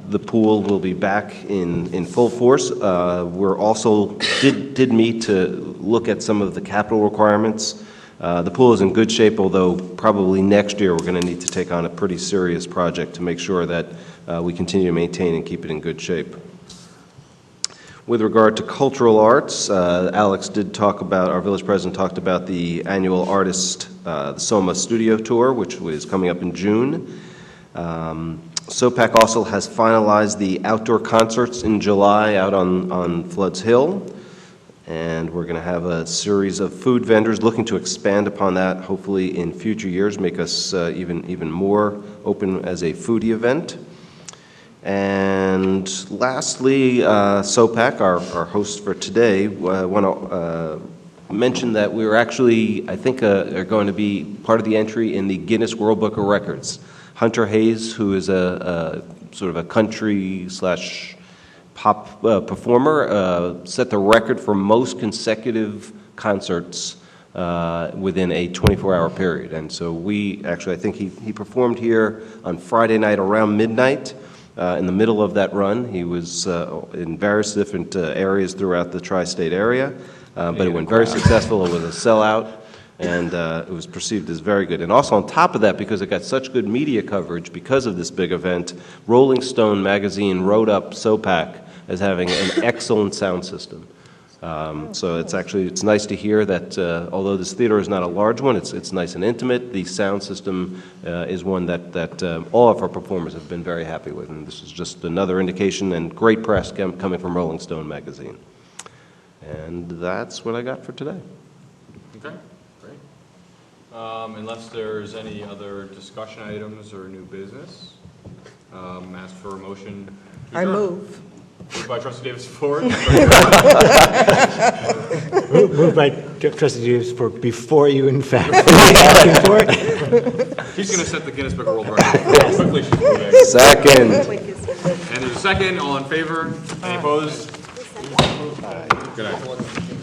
H: the pool will be back in full force. We're also did meet to look at some of the capital requirements. The pool is in good shape, although probably next year we're going to need to take on a pretty serious project to make sure that we continue to maintain and keep it in good shape. With regard to cultural arts, Alex did talk about, our village president talked about the annual artist, the Soma Studio Tour, which is coming up in June. SOPAC also has finalized the outdoor concerts in July out on Floods Hill, and we're going to have a series of food vendors looking to expand upon that, hopefully in future years, make us even more open as a foodie event. And lastly, SOPAC, our host for today, want to mention that we're actually, I think, are going to be part of the entry in the Guinness World Book of Records. Hunter Hayes, who is a sort of a country/pop performer, set the record for most consecutive concerts within a 24-hour period. And so I think he performed here on Friday night around midnight. In the middle of that run, he was in various different areas throughout the tri-state area, but it went very successful. It was a sellout. And it was perceived as very good. And also on top of that, because it got such good media coverage because of this big event, Rolling Stone magazine wrote up SOPAC as having an excellent sound system. So it's nice to hear that although this theater is not a large one, it's nice and intimate. The sound system is one that all of our performers have been very happy with, and this is just another indication and great press coming from Rolling Stone magazine. And that's what I got for today.
C: Okay, great. Unless there's any other discussion items or new business, ask for a motion to
A: I
C: adjourn.
A: move.
C: Moved by Trustee Davis Ford.
F: Moved by Trustee Davis for before you, in fact, asking for it.
C: He's going to set the Guinness Book of World Records. How quickly she's moving.
H: Second.
C: And there's a second. All in favor? Any opposed? Good night.